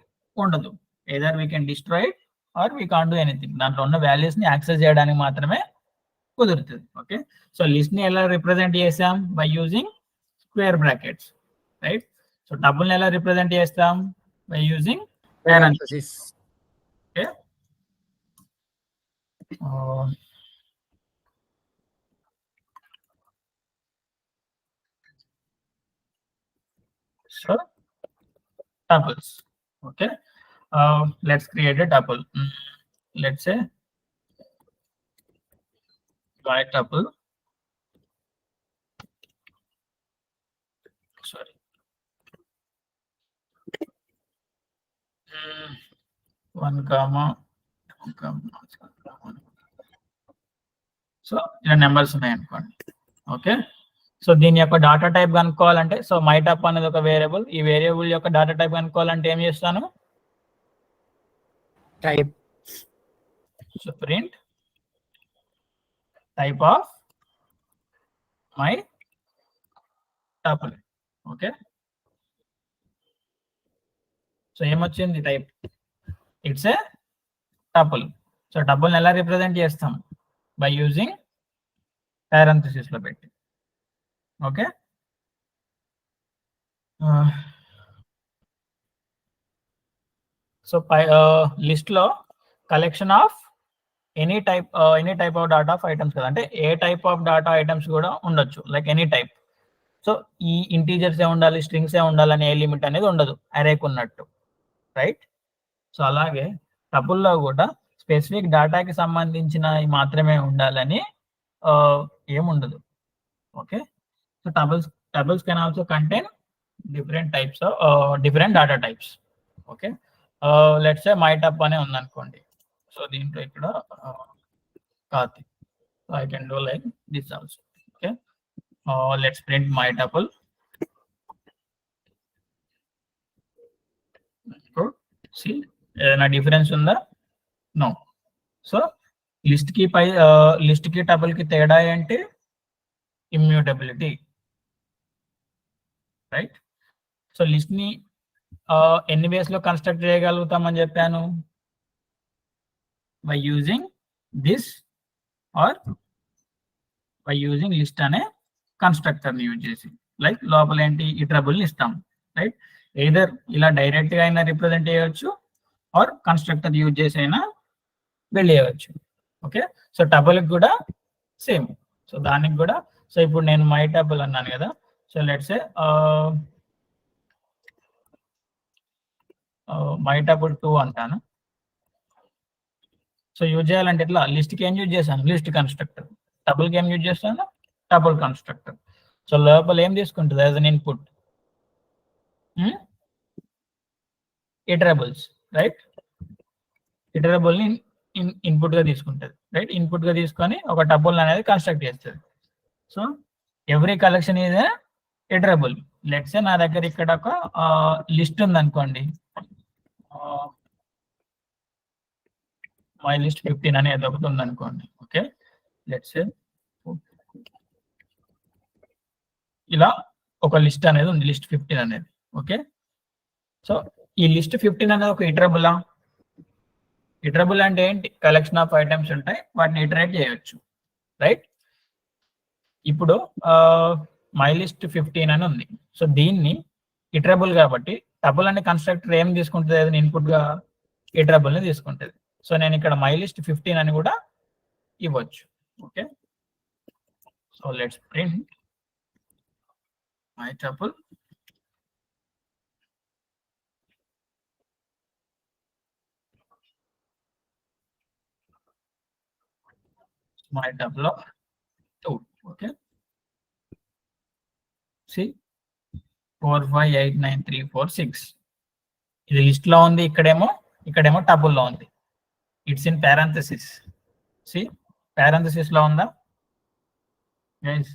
ఉండదు. Either we can destroy it or we can't do anything. దాంట్లో ఉన్న వాల్యూస్ ని యాక్సెస్ చేయడానికి మాత్రమే కుదురుతుంది. ఓకే, సో లిస్ట్ ని ఎలా రిప్రజెంట్ చేసాం? By using square brackets, right? So tuple ని ఎలా రిప్రజెంట్ చేస్తాం? By using Parenthesis. Okay, so tuples. Okay, let's create a tuple. Let's say my tuple, sorry, 1 comma 1 comma 1. So ఇలా numbers ఉన్నాయి అనుకోండి. Okay, so దీని యొక్క data type కనుక్కోవాలంటే, so my టప్ అనేది ఒక వేరియబుల్, ఈ వేరియబుల్ యొక్క డాటా టైప్ కనుక్కోవాలంటే ఏం చేస్తాను? Type. So print type of my tuple. Okay, so ఏమొచ్చింది? Type. It's a tuple. So టపుల్ని ఎలా రిప్రజెంట్ చేస్తాం? బై యూజింగ్ పారెంథసిస్ లో పెట్టి. ఓకే, సో లిస్ట్ లో collection of any type of data of items కదా, అంటే ఏ టైప్ ఆఫ్ డాటా ఐటమ్స్ కూడా ఉండొచ్చు, లైక్ ఎనీ టైప్. సో ఈ ఇంటీజర్స్ ఏ ఉండాలి, స్ట్రింగ్స్ ఏ ఉండాలని ఏ లిమిట్ అనేది ఉండదు, అరేకు ఉన్నట్టు, రైట్? సో అలాగే టపుల్లో కూడా స్పెసిఫిక్ డేటాకి సంబంధించిన మాత్రమే ఉండాలని ఏముండదు. Okay, so tables can also contain different types of different data types. Okay, let's say my టప్ అనే ఉందనుకోండి. సో దీంట్లో ఇక్కడ Karthik, so I can do like this also. Okay, let's print my tuple. ఏదైనా డిఫరెన్స్ ఉందా? నో. సో లిస్ట్ కి tuple కి తేడా ఏంటి? Immutability, right? సో లిస్ట్ ని ఎన్ని వేస్ లో కన్స్ట్రక్ట్ చేయగలుగుతామని చెప్పాను? By using this or by using list అనే కన్స్ట్రక్టర్ ని యూజ్ చేసి, లైక్ లోపల ఏంటి ఇటరబుల్ ని ఇస్తాం, రైట్? ఎయిదర్ ఇలా డైరెక్ట్ గా అయినా రిప్రజెంట్ చేయవచ్చు ఆర్ కన్స్ట్రక్టర్ యూజ్ చేసి అయినా బిల్డ్ చేయవచ్చు. ఓకే, సో టబుల్ కి కూడా సేమ్. సో దానికి కూడా, సో ఇప్పుడు నేను మై టబుల్ అన్నాను కదా, సో లెట్స్ సే మై టబుల్ 2 అంటాను. సో యూజ్ చేయాలంటే ఇట్లా లిస్ట్ కి ఏం యూజ్ చేశాను? List constructor. టబుల్ కి ఏం యూజ్ చేస్తాను? టబుల్ కన్స్ట్రక్టర్. సో లోపల ఏం తీసుకుంటుంది as an input? Iterables, right? Iterable ని ఇన్పుట్ గా తీసుకుంటుంది, రైట్? ఇన్పుట్ గా తీసుకొని ఒక టబుల్ అనేది కన్స్ట్రక్ట్ చేస్తుంది. So every collection is iterable. Let's say నా దగ్గర ఇక్కడ ఒక లిస్ట్ ఉంది అనుకోండి, మై లిస్ట్ 15 అనేది ఒకటి ఉంది అనుకోండి. ఓకే, లెట్స్ సే ఇలా ఒక లిస్ట్ అనేది ఉంది, లిస్ట్ 15 అనేది. ఓకే, సో ఈ లిస్ట్ 15 అనేది ఒక ఇటరబులా? ఇటరబుల్ అంటే ఏంటి? కలెక్షన్ ఆఫ్ ఐటమ్స్ ఉంటాయి, వాటిని ఇటరేట్ చేయొచ్చు, రైట్? ఇప్పుడు మై లిస్ట్ 15 అని ఉంది. సో దీన్ని ఇటరబుల్ కాబట్టి టబుల్ అనే కన్స్ట్రక్టర్ ఏం తీసుకుంటుంది? ఏదైనా ఇన్పుట్ గా ఇటరబుల్ ని తీసుకుంటుంది. సో నేను ఇక్కడ మై లిస్ట్ 15 అని కూడా ఇవ్వచ్చు. Okay, so let's print my tuple my double of 2. Okay, see 4 5 8 9 3 4 6 ఇది లిస్ట్ లో ఉంది, ఇక్కడేమో టబుల్ లో ఉంది. It's in parenthesis. See parenthesis లో ఉందా guys?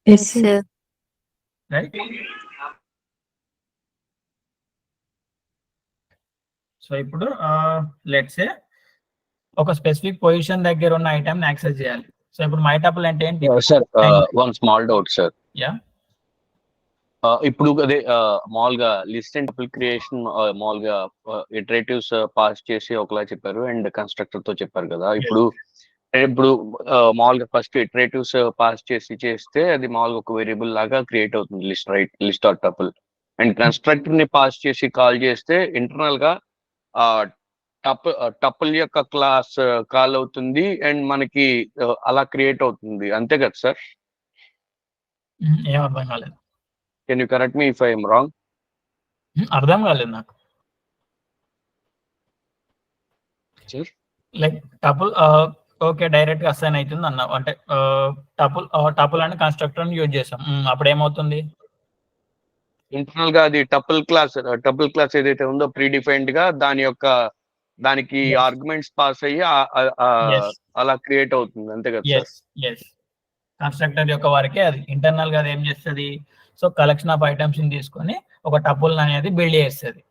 Yes, sir. Right? So ఇప్పుడు లెట్స్ సే ఒక స్పెసిఫిక్ పొజిషన్ దగ్గర ఉన్న ఐటమ్ ని యాక్సెస్ చేయాలి. సో ఇప్పుడు మై టపుల్ అంటే ఏంటి? Sir one small doubt sir. Yeah, ఇప్పుడు అదే మామూలుగా లిస్ట్ అండ్ టపుల్ క్రియేషన్ మామూలుగా ఇటరేటివ్స్ పాస్ చేసి ఒకలా చెప్పారు అండ్ కన్స్ట్రక్టర్ తో చెప్పారు కదా. ఇప్పుడు మామూలుగా ఫస్ట్ ఇటరేటివ్స్ పాస్ చేస్తే అది మామూలుగా ఒక వేరియబుల్ లాగా క్రియేట్ అవుతుంది list, right? List or tuple. And constructor ని పాస్ చేసి కాల్ చేస్తే ఇంటర్నల్ గా టపుల్ యొక్క క్లాస్ కాల్ అవుతుంది అండ్ మనకి అలా క్రియేట్ అవుతుంది, అంతే కదా సార్? ఏం అర్థం కాలేదు. Can you correct me if I M wrong? అర్థం కాలేదు నాకు. లైక్ టపుల్ ఓకే డైరెక్ట్ గా అసైన్ అవుతుంది అన్నావు అంటే టపుల్ అని కన్స్ట్రక్టర్ యూజ్ చేసాం, అప్పుడు ఏమవుతుంది? ఇంటర్నల్ గా అది టపుల్ క్లాస్ ఏదైతే ఉందో ప్రీ డిఫైన్డ్ గా దానికి ఆర్గ్యుమెంట్స్ పాస్ అయ్యి అలా క్రియేట్ అవుతుంది, అంతే కదా సార్? ఎస్, కన్స్ట్రక్టర్ యొక్క వరకే అది. ఇంటర్నల్ గా అది ఏం చేస్తుంది? సో కలెక్షన్ ఆఫ్ ఐటమ్స్ ని తీసుకొని ఒక టపుల్ అనేది బిల్డ్ చేస్తుంది.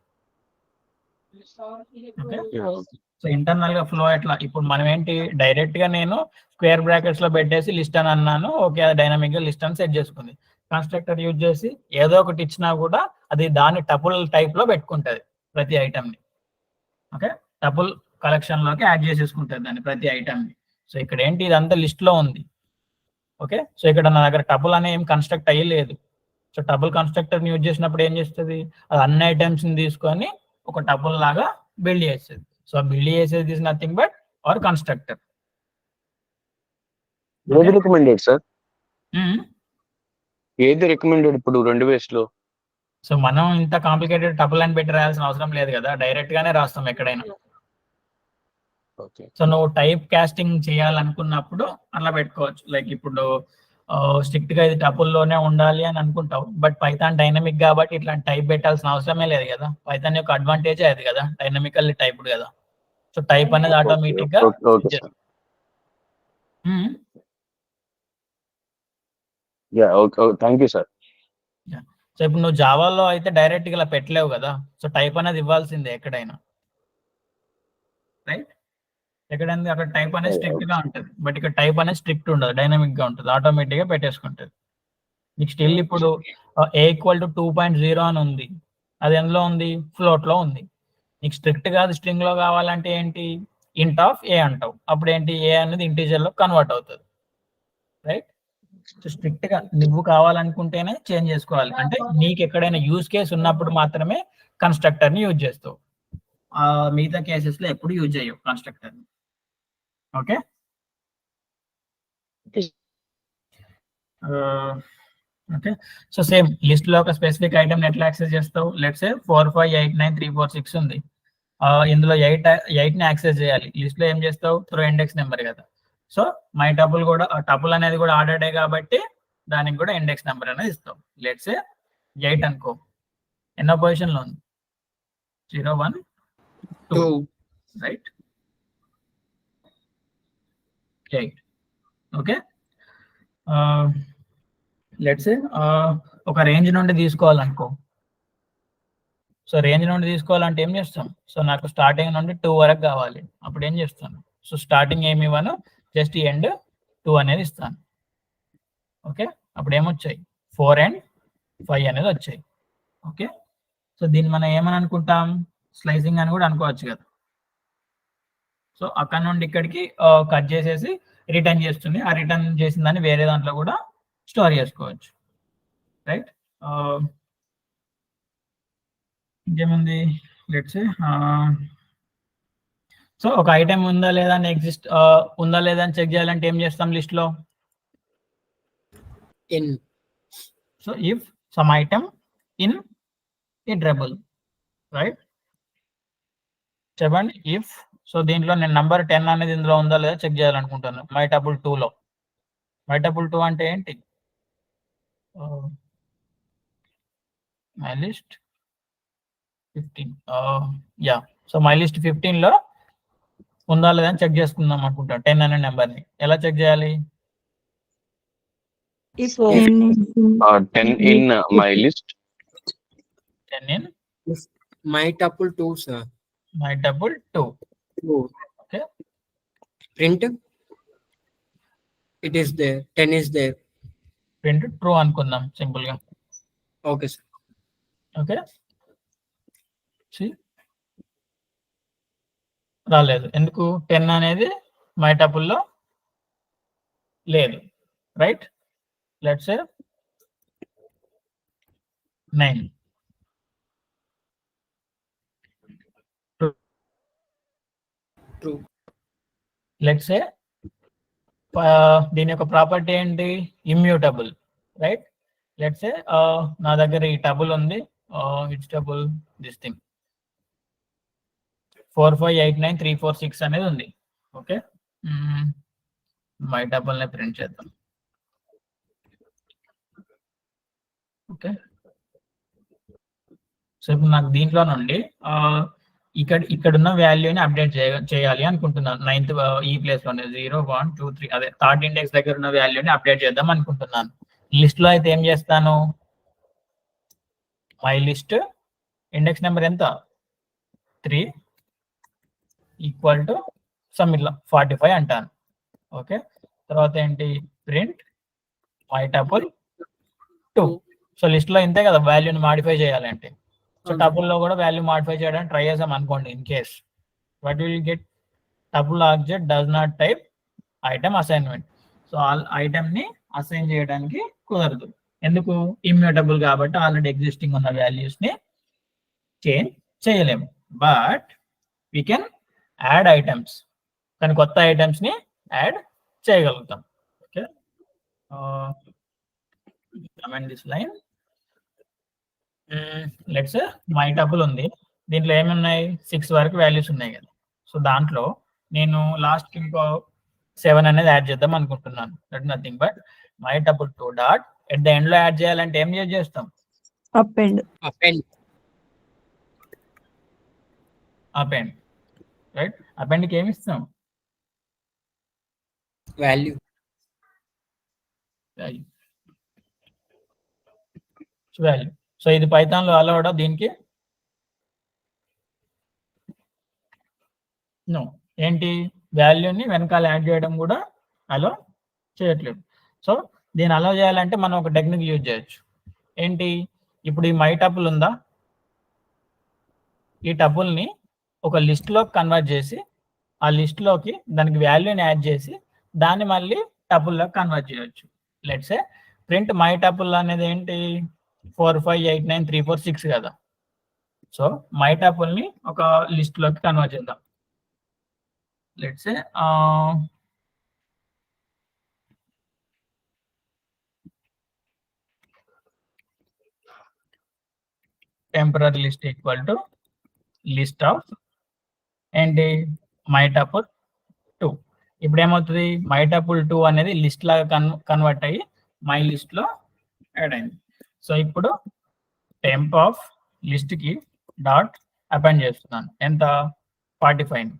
సో ఇంటర్నల్ గా ఫ్లో ఎట్లా? ఇప్పుడు మనం ఏంటి డైరెక్ట్ గా నేను స్క్వేర్ బ్రాకెట్స్ లో పెట్టేసి లిస్ట్ అని అన్నాను, ఓకే అది డైనమిక్ గా లిస్ట్ అని సెట్ చేసుకుంది. కన్స్ట్రక్టర్ యూజ్ చేసి ఏదో ఒకటి ఇచ్చినా కూడా అది దాని టపుల్ టైప్ లో పెట్టుకుంటది ప్రతి ఐటమ్ ని. ఓకే, టపుల్ కలెక్షన్ లోకి యాడ్ చేసేసుకుంటుంది దాన్ని ప్రతి ఐటమ్ ని. సో ఇక్కడ ఏంటి? ఇదంతా లిస్ట్ లో ఉంది. ఓకే, సో ఇక్కడ నా దగ్గర టపుల్ అనే ఏం కన్స్ట్రక్ట్ అయ్యలేదు. సో టపుల్ కన్స్ట్రక్టర్ యూజ్ చేసినప్పుడు ఏం చేస్తుంది? అది అన్ని ఐటమ్స్ ని తీసుకొని ఒక టపుల్ లాగా బిల్డ్ చేస్తుంది. సో బిల్డ్ చేసేది is nothing but our constructor. ఏది రికమెండెడ్ సార్? ఏది రికమెండెడ్ ఇప్పుడు 2 వేస్ లో? సో మనం ఇంత కాంప్లికేటెడ్ టపుల్ అని పెట్టి రాయాల్సిన అవసరం లేదు కదా, డైరెక్ట్ గానే రాస్తాం ఎక్కడైనా. సో నువ్వు టైప్ కాస్టింగ్ చేయాలనుకున్నప్పుడు అట్లా పెట్టుకోవచ్చు. లైక్ ఇప్పుడు స్ట్రిక్ట్ గా ఇది టపుల్ లోనే ఉండాలి అని అనుకుంటావు, బట్ పైథాన్ డైనమిక్ కాబట్టి ఇట్లాంటి టైప్ పెట్టాల్సిన అవసరమే లేదు కదా. పైథాన్ యొక్క అడ్వాంటేజ్ అది కదా, డైనమికల్లీ టైప్డ్ కదా. సో టైప్ అనేది ఆటోమేటిక్ గా థ్యాంక్ యూ సార్. సో ఇప్పుడు నువ్వు జావాలో అయితే డైరెక్ట్ ఇలా పెట్టలేవు కదా, సో టైప్ అనేది ఇవ్వాల్సిందే ఎక్కడైనా, రైట్? ఎక్కడైనా అక్కడ టైప్ అనేది స్ట్రిక్ట్ గా ఉంటుంది, బట్ ఇక్కడ టైప్ అనేది స్ట్రిక్ట్ ఉండదు, డైనమిక్ గా ఉంటుంది, ఆటోమేటిక్ గా పెట్టేసుకుంటుంది. నీకు స్టిల్ ఇప్పుడు a = 2.0 అని ఉంది, అది ఎందులో ఉంది? ఫ్లోట్ లో ఉంది. నీకు స్ట్రిక్ట్ గా స్ట్రింగ్ లో కావాలంటే ఏంటి? ఇంట్ ఆఫ్ a అంటావు, అప్పుడు ఏంటి? a అనేది ఇంటీజర్ లో కన్వర్ట్ అవుతుంది, రైట్? సో స్ట్రిక్ట్ గా నువ్వు కావాలనుకుంటేనే చేంజ్ చేసుకోవాలి, అంటే నీకు ఎక్కడైనా యూజ్ కేస్ ఉన్నప్పుడు మాత్రమే కన్స్ట్రక్టర్ ని యూజ్ చేస్తావు, మిగతా కేసెస్ లో ఎప్పుడు యూజ్ చేయవు కన్స్ట్రక్టర్ ని. Okay, okay. So same list లో ఒక స్పెసిఫిక్ ఐటమ్ ఎట్లా యాక్సెస్ చేస్తావు? లెట్స్ సే 4 5 8 9 3 4 6 ఉంది, ఇందులో 8 ని యాక్సెస్ చేయాలి. లిస్ట్ లో ఏం చేస్తావు? త్రో ఇండెక్స్ నెంబర్ కదా. సో మై టపుల్ కూడా, టపుల్ అనేది కూడా ఆర్డర్డే కాబట్టి దానికి కూడా ఇండెక్స్ నెంబర్ అనేది ఇస్తావు. లెట్స్ సే 8 అనుకో, ఎన్నో పొజిషన్ లో ఉంది? 0 1 2, రైట్? 8. ఓకే, లెట్స్ ఒక రేంజ్ నుండి తీసుకోవాలనుకో. సో రేంజ్ నుండి తీసుకోవాలంటే ఏం చేస్తాం? సో నాకు స్టార్టింగ్ నుండి 2 వరకు కావాలి, అప్పుడు ఏం చేస్తాను? సో స్టార్టింగ్ ఏమి ఇవ్వను, జస్ట్ ఎండ్ 2 అనేది ఇస్తాను. ఓకే, అప్పుడు ఏమొచ్చాయి? 4 and 5 అనేది వచ్చాయి. ఓకే, సో దీన్ని మనం ఏమని అనుకుంటాం? స్లైసింగ్ అని కూడా అనుకోవచ్చు కదా. సో అక్కడ నుండి ఇక్కడికి కట్ చేసేసి రిటర్న్ చేస్తుంది, ఆ రిటర్న్ చేసిన దాన్ని వేరే దాంట్లో కూడా స్టోర్ చేసుకోవచ్చు, రైట్? ఇంకేముంది? లెట్స్ సో ఒక ఐటమ్ ఉందా లేదా అని ఉందా లేదా అని చెక్ చేయాలంటే ఏం చేస్తాం లిస్ట్ లో? in so if some item in iterable, right? చెప్పండి ఇఫ్. సో దీంట్లో నేను నంబర్ 10 అనేది ఇందులో ఉందా లేదా చెక్ చేయాలనుకుంటాను, మై టపుల్ 2 లో. మై టపుల్ 2 అంటే ఏంటి? My list 15, yeah. So my list 15 లో ఉందా లేదా అని చెక్ చేసుకుందాం అనుకుంటా 10 అనే నెంబర్ ని. ఎలా చెక్ చేయాలి? If n is 10 in my list. 10 in my tuple 2, sir. My tuple 2. 2. Okay. Print. It is there. 10 is there. Print true అనుకుందాం సింపుల్ గా. Okay, sir. ఓకే, రాలేదు. ఎందుకు? 10 అనేది మై టపుల్ లో లేదు, right? Let's say 9. True. Let's say దీని యొక్క property ఏంటి? Immutable, right? లెట్స్ సే నా దగ్గర ఈ టబుల్ ఉంది, ఇట్స్ టబుల్ దిస్ థింగ్ 4 5 8 9 3 4 6 అనేది ఉంది. ఓకే, మై టబుల్ ని ప్రింట్ చేద్దాం. ఓకే, సో ఇప్పుడు నాకు దీంట్లో నుండి ఇక్కడున్న వాల్యూని అప్డేట్ చేయాలి అనుకుంటున్నాను. 9th ఈ ప్లేస్ లోనే 0 1 2 3 అదే థర్డ్ ఇండెక్స్ దగ్గర ఉన్న వాల్యూని అప్డేట్ చేద్దాం అనుకుంటున్నాను. లిస్ట్ లో అయితే ఏం చేస్తాను? మై లిస్ట్ ఇండెక్స్ నెంబర్ ఎంత? 3 ఈక్వల్ టు సమ్ ఇట్లా 45 అంటాను. ఓకే, తర్వాత ఏంటి? Print my tuple 2. So list లో ఇంతే కదా వాల్యూని మాడిఫై చేయాలంటే. సో టపుల్ లో కూడా వాల్యూ మాడిఫై చేయడానికి ట్రై చేసాం అనుకోండి, in case what will get? Tuple object does not type item assignment. So item ని అసైన్ చేయడానికి కుదరదు, ఎందుకు? ఇమ్యూటబుల్ కాబట్టి ఆల్రెడీ ఎగ్జిస్టింగ్ ఉన్న వాల్యూస్ ని చేంజ్ చేయలేము. But we can add items, కానీ కొత్త ఐటమ్స్ ని యాడ్ చేయగలుగుతాం. Okay, comment this line. Let's my tuple ఉంది, దీంట్లో ఏమున్నాయి? 6 వరకు వాల్యూస్ ఉన్నాయి కదా. సో దాంట్లో నేను లాస్ట్ ఇంకో 7 అనేది యాడ్ చేద్దాం అనుకుంటున్నాను. That nothing but my tuple 2 dot at the end లో యాడ్ చేయాలంటే ఏం యూజ్ చేస్తాం? append. Append. Append, right? Append కి ఏమి ఇస్తాం? Value. వాల్యూ. సో ఇది పైథాన్లో అలౌడా దీనికి? నో. ఏంటి? వాల్యూని వెనకాల యాడ్ చేయడం కూడా అలో చేయట్లేదు. సో దీన్ని అలో చేయాలంటే మనం ఒక టెక్నిక్ యూజ్ చేయొచ్చు. ఏంటి? ఇప్పుడు ఈ మై టపుల్ ఉందా, ఈ టపుల్ని ఒక లిస్ట్లోకి కన్వర్ట్ చేసి ఆ లిస్ట్లోకి దానికి వాల్యూని యాడ్ చేసి దాన్ని మళ్ళీ టపుల్లోకి కన్వర్ట్ చేయొచ్చు. Let's say print my tuple అనేది ఏంటి? 4 5 8 9 3 4 6 కదా. సో మై టపుల్ని ఒక లిస్ట్లోకి కన్వర్ట్ చేద్దాం. Let's say temporary list equal to list of ఏంటి? My tuple 2. ఇప్పుడు ఏమవుతుంది? మై టపుల్ 2 అనేది లిస్ట్ లాగా కన్వర్ట్ అయ్యి మై లిస్ట్లో యాడ్ అయింది. సో ఇప్పుడు టెంప్ ఆఫ్ లిస్ట్కి డాట్ అపెండ్ చేస్తున్నాను. ఎంత? 45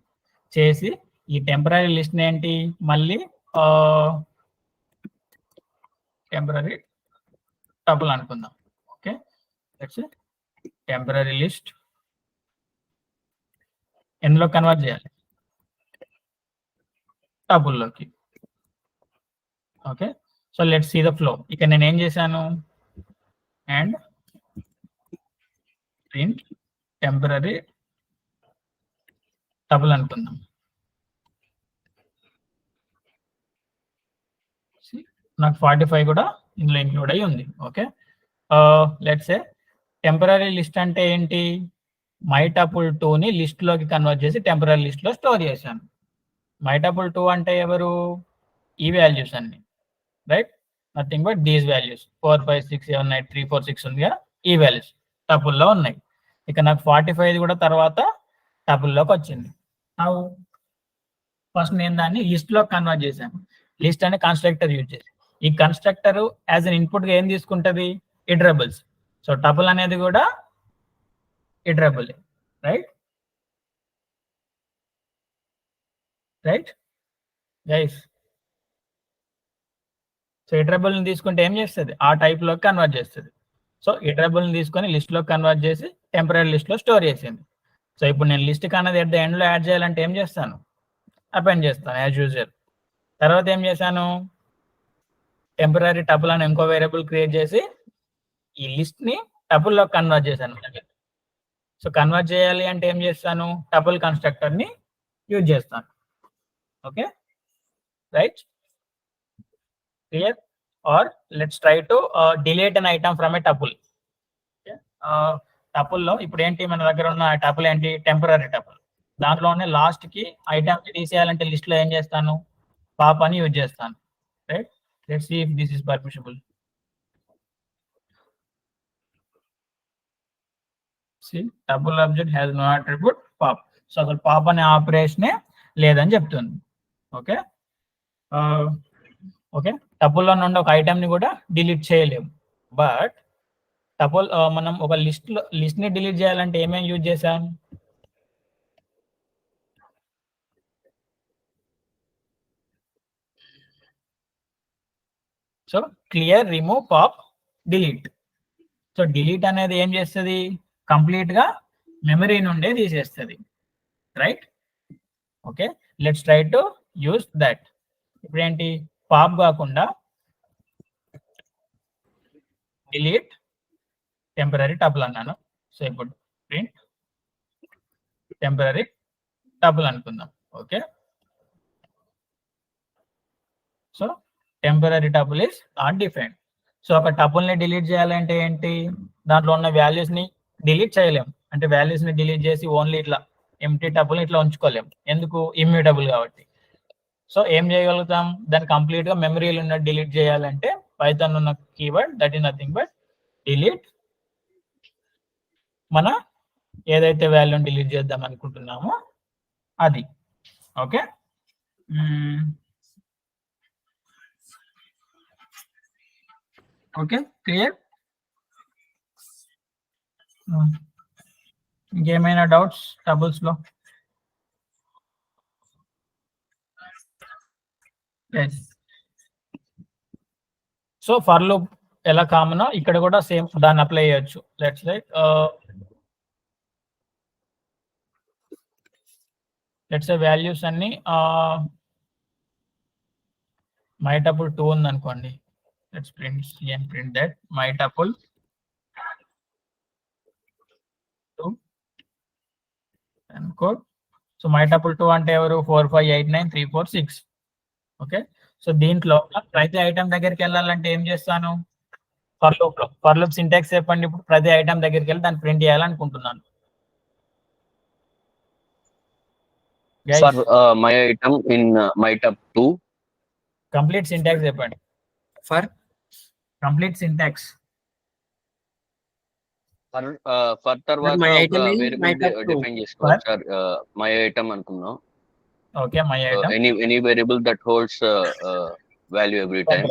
చేసి ఈ టెంపరరీ లిస్ట్ని ఏంటి మళ్ళీ టెంపరరీ టపుల్ అనుకుందాం. ఓకే, లెట్స్ టెంపరరీ లిస్ట్ ఎందులో కన్వర్ట్ చేయాలి? టపుల్లోకి. Okay, so let's see the flow. ఇక నేను ఏం చేశాను? అండ్ ప్రింట్ టెంపరరీ టపుల్ అనుకుందాం. నాకు 45 కూడా ఇందులో ఇంక్లూడ్ అయ్యి ఉంది. Okay, let's say temporary list అంటే ఏంటి? మై టపుల్ 2ని లిస్ట్లోకి కన్వర్ట్ చేసి టెంపరరీ లిస్ట్లో స్టోర్ చేశాను. మై టపుల్ 2 అంటే ఎవరు? ఈ వాల్యూస్ అన్ని, right? Nothing but these values 4 5 6 7 8 3 4 6 ఉందిగా, ఈ వాల్యూస్ టపుల్లో ఉన్నాయి. ఇక నాకు 45 కూడా తర్వాత టపుల్లోకి వచ్చింది. ఫస్ట్ నేను దాన్ని లిస్ట్లో కన్వర్ట్ చేశాను. లిస్ట్ అనే కన్స్ట్రక్టర్ యూజ్ చేసి ఈ కన్స్ట్రక్టర్ యాజ్ అన్ ఇన్పుట్గా ఏం తీసుకుంటుంది? ఇటరబుల్స్. సో టపుల్ అనేది కూడా iterable, right? Right guys? So ఇటరబుల్ని తీసుకుంటే ఏం చేస్తుంది? ఆ టైప్లోకి కన్వర్ట్ చేస్తుంది. సో ఇటరబుల్ని తీసుకొని లిస్ట్లోకి కన్వర్ట్ చేసి టెంపరరీ లిస్ట్లో స్టోర్ చేసింది. సో ఇప్పుడు నేను లిస్ట్ అనేది ఎట్ ద ఎండ్లో యాడ్ చేయాలంటే ఏం చేస్తాను? అపెండ్ చేస్తాను యాజ్ యూజువల్. తర్వాత ఏం చేశాను? టెంపరరీ టపుల్ అని ఇంకో వేరియబుల్ క్రియేట్ చేసి ఈ లిస్ట్ని టపుల్లో కన్వర్ట్ చేశాను. సో కన్వర్ట్ చేయాలి అంటే ఏం చేస్తాను? టపుల్ కన్స్ట్రక్టర్ని యూజ్ చేస్తాను. Okay, right? Clear? Or let's try to delete an item from a tuple. టపుల్లో ఇప్పుడు ఏంటి మన దగ్గర ఉన్న టపుల్ ఏంటి? Temporary tuple. దాంట్లోనే లాస్ట్కి ఐటమ్స్ తీసేయాలంటే లిస్ట్లో ఏం చేస్తాను? పాప్ అని యూజ్ చేస్తాను, right? Let's see if this is permissible. See, tuple object has no attribute pop. So అసలు పాప్ అనే ఆపరేషనే లేదని చెప్తుంది. ఓకే, ఓకే, టపుల్లో నుండి ఒక ఐటమ్ని కూడా డిలీట్ చేయలేము. బట్ టపుల్ మనం ఒక లిస్ట్ని డిలీట్ చేయాలంటే ఏమేమి యూజ్ చేసాం? So clear, remove, pop, delete. So delete అనేది ఏం చేస్తుంది? కంప్లీట్గా మెమరీ నుండే తీసేస్తుంది, రైట్? Okay, let's try to use that. ఇప్పుడు ఏంటి? పాప్ కాకుండా డిలీట్ టెంపరరీ టపుల్ అన్నాను. సో ఇప్పుడు ప్రింట్ టెంపరరీ టపుల్ అనుకుందాం. Okay, so temporary tuple is not defined. So ఒక టపుల్ని డిలీట్ చేయాలంటే ఏంటి? దాంట్లో ఉన్న వాల్యూస్ని డిలీట్ చేయలేము. అంటే వాల్యూస్ని డిలీట్ చేసి ఓన్లీ ఇట్లా ఎంప్టీ టపుల్ని ఇట్లా ఉంచుకోలేము. ఎందుకు? ఇమ్యూటబుల్ కాబట్టి. సో ఏం చేయగలుగుతాం? దాన్ని కంప్లీట్గా మెమరీలో ఉన్న డిలీట్ చేయాలంటే పైథాన్ ఉన్న keyword that is nothing but delete. మన ఏదైతే వాల్యూని డిలీట్ చేద్దాం అనుకుంటున్నామో అది. Okay, okay, clear? ఇంకేమైనా డౌట్స్ టబుల్స్ లో? సో ఫర్ లూప్ ఎలా కామన్ ఇక్కడ కూడా సేమ్ దాన్ని అప్లై చేయొచ్చు. లెట్స్ లైక్ లెట్స్ వాల్యూస్ అన్ని my tuple 2 ఉంది అనుకోండి. Let's print that my tuple 2 and code. So my tuple 2 అంటే ఎవరు 4 5 8 9 3 4 6. ఓకే, సో దీంట్లో ప్రతి ఐటమ్ దగ్గరికి వెళ్ళాలంటే ఏం చేస్తాను? ఫర్ లూప్ సింటాక్స్ చెప్పండి. ఇప్పుడు ప్రతి ఐటమ్ దగ్గరికి వెళ్ళి దాన్ని ప్రింట్ చేయాలనుకుంటున్నాను. For my item in my tuple 2. Complete syntax చెప్పండి. For complete syntax. For తర్వాత my ఒక item in my variable tuple 2. Define చేసుకోవాలి సార్. my item అనుకున్నాం. Okay, my item any variable that holds value every time.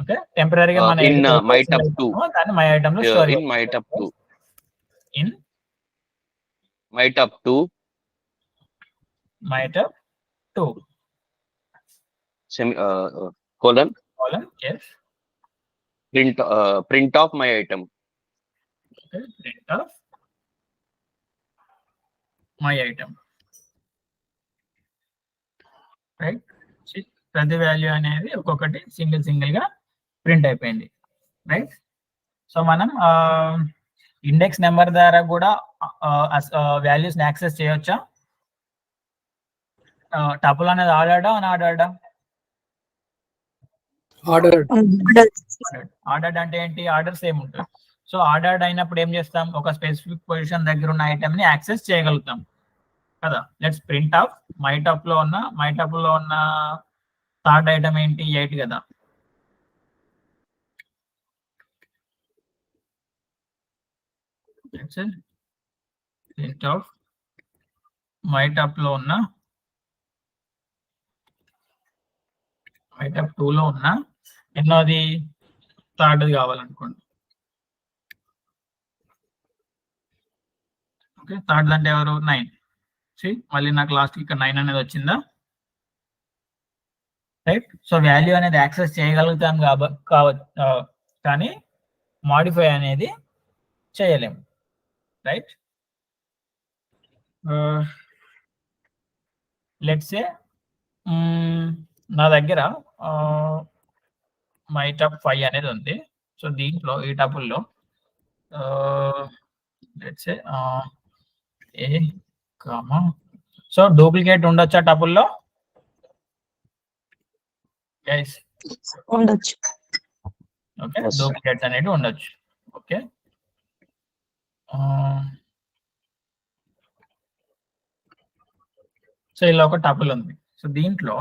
Okay, టెంపరరీగా మన in my tuple 2. దాన్ని my item లో store in my tuple 2. In my tuple 2 my item 2 colon colon yes print of my item. okay, print of my item, right. ప్రతి value అనేది ఒక్కొక్కటి single గా print అయిపోయింది, right. So మనం index number ద్వారా కూడా values ని యాక్సెస్ చేయొచ్చా? టపుల్ అనేది ఆర్డర్డా అన్ఆర్డర్డా? ఆర్డర్డ్. ఆర్డర్డ్ అంటే ఏంటి? ఆర్డర్స్ ఏమి ఉంటుంది. సో ఆర్డర్డ్ అయినప్పుడు ఏం చేస్తాం? ఒక స్పెసిఫిక్ పొజిషన్ దగ్గర ఉన్న ఐటమ్ ని యాక్సెస్ చేయగలుగుతాం కదా. లెట్స్ ప్రింట్ ఆఫ్ మై టప్ లో ఉన్న థర్డ్ ఐటమ్ ఏంటి? 8 కదా. ప్రింట్ ఆఫ్ మై టప్ లో ఉన్న మై టప్ 2 లో ఉన్న ఎన్నోది? థర్డ్ కావాలనుకోండి. ఓకే, థర్డ్ అంటే ఎవరు? 9. మళ్ళీ నాకు లాస్ట్ ఇక్కడ 9 అనేది వచ్చిందా, రైట్. సో వాల్యూ అనేది యాక్సెస్ చేయగలుగుతాం కానీ మాడిఫై అనేది చేయలేము, రైట్. లెట్స్ సే నా దగ్గర మై టప్ 5 అనేది ఉంది. సో దీంట్లో ఈ టపుల్లో let's say A comma. So duplicate ఉండొచ్చా టపుల్లో? గైస్ ఉండొచ్చు. Okay, Yes. డూప్లికేట్స్ అనేవి ఉండొచ్చు. ఓకే, సో ఇలా ఒక టపుల్ ఉంది. సో దీంట్లో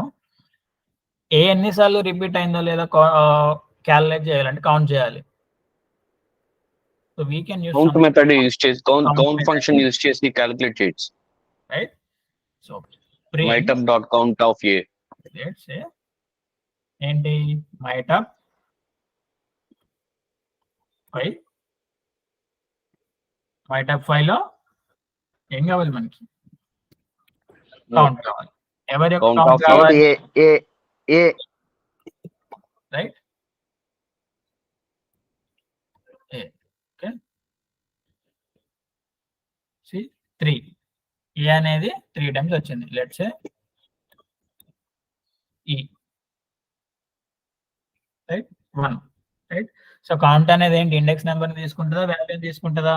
ఏ ఎన్నిసార్లు రిపీట్ అయిందో లేదా క్యాలిక్యులేట్ చేయాలంటే కౌంట్ చేయాలి. So we can use count method use చేసి count Count ఫంక్షన్ యూస్ చేసి క్యాలిక్యులేట్ చేయొచ్చు. Right. So my tup dot count of a. Let's say ఏంటి? మై టప్ 5. మై టప్ 5 లో ఏం కావాలి మనకి? కౌంట్ కావాలి. ఎవరి యొక్క Count కౌంట్ of కావాలి? A right. ఓకే, 3. ఏ అనేది 3 టైమ్స్ వచ్చింది. లెట్స్ సే ఈ రైట్ 1, రైట్. సో కౌంట్ అనేది ఏంటి? ఇండెక్స్ నెంబర్ తీసుకుంటుందా, వాల్యూ తీసుకుంటుందా?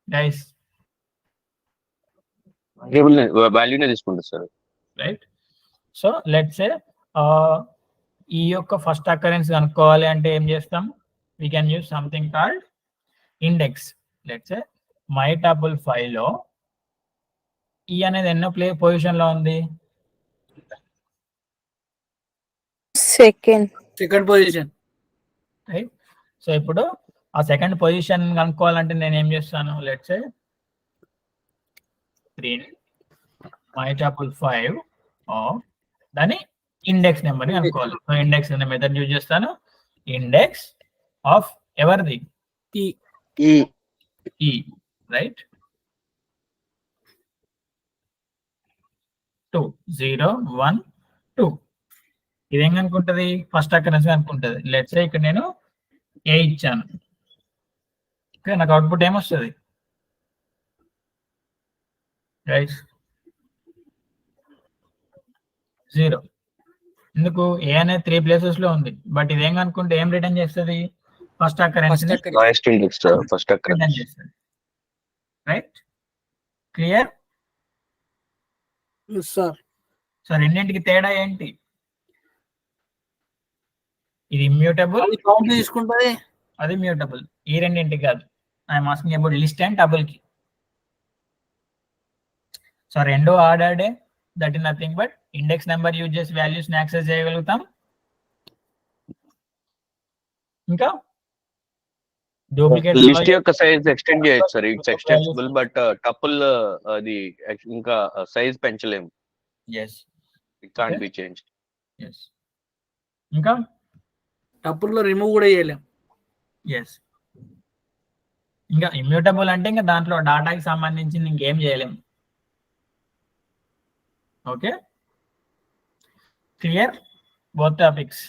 గైస్ వాల్యూనే తీసుకుంటుంది sir. Right. So let's say ఈ యొక్క ఫస్ట్ అకరెన్స్ కనుక్కోవాలి అంటే ఏం చేస్తాం? We can use something called index. Let's say my tuple 5 లో ఈ అనేది ఎన్నో పొజిషన్ లో ఉంది? Second position. రైట్. సో ఇప్పుడు ఆ సెకండ్ పొజిషన్ కనుక్కోవాలంటే నేను ఏం చేస్తాను? Let's say print my tuple 5 దాని ఇండెక్స్ నెంబర్ ని కనుక్కోవాలి. సో ఇండెక్స్ అనే మెథడ్ యూజ్ చేస్తాను. ఇండెక్స్ ఆఫ్ ఎవరిది? E ఈ, రైట్. 2 0 1 2 ఇదేం కనుకుంటది ఫస్ట్ అకరెన్స్ కనుకుంటది లెట్స్ సే ఇక్కడ నేను ఏ ఇచ్చాను ఓకే నాకు అవుట్పుట్ ఏమొస్తుంది గైస్ 0 ఎందుకు ఏ అనేది 3 ప్లేసెస్ లో ఉంది బట్ ఇదేం కనుకుంటే ఏం రిటర్న్ చేస్తుంది ఫస్ట్ అకరెన్స్ లాయెస్ట్ ఇండెక్స్ ఫస్ట్ అక్కడ రిటర్న్ చేస్తుంది రైట్ క్లియర్ సార్ సో రెండింటికి తేడా ఏంటి ఇది ఇమ్యూటబుల్ అది కౌంట్ తీసుకుంటది అది మ్యూటబుల్ ఈ రెండింటికి కాదు I'm asking about list and tuple కి సో రెండు ఆర్డర్డే that is nothing but index number use చేసి వాల్యూస్ ని యాక్సెస్ చేయగలుగుతాం ఇంకా డూప్లికేట్ లిస్ట్ యొక్క సైజ్ ఎక్స్టెండ్ చేయొచ్చు sir it's extensible but tuple అది ఇంకా సైజ్ పెంచలేము yes it can't Okay. Be change yes ఇంకా టప్పుల్లో రిమూవ్ కూడా చేయలేం ఎస్ ఇంకా ఇమ్యూటబుల్ అంటే ఇంకా దాంట్లో డాటాకి సంబంధించింది ఇంకేం చేయలేము ఓకే క్లియర్ బోత్ టాపిక్స్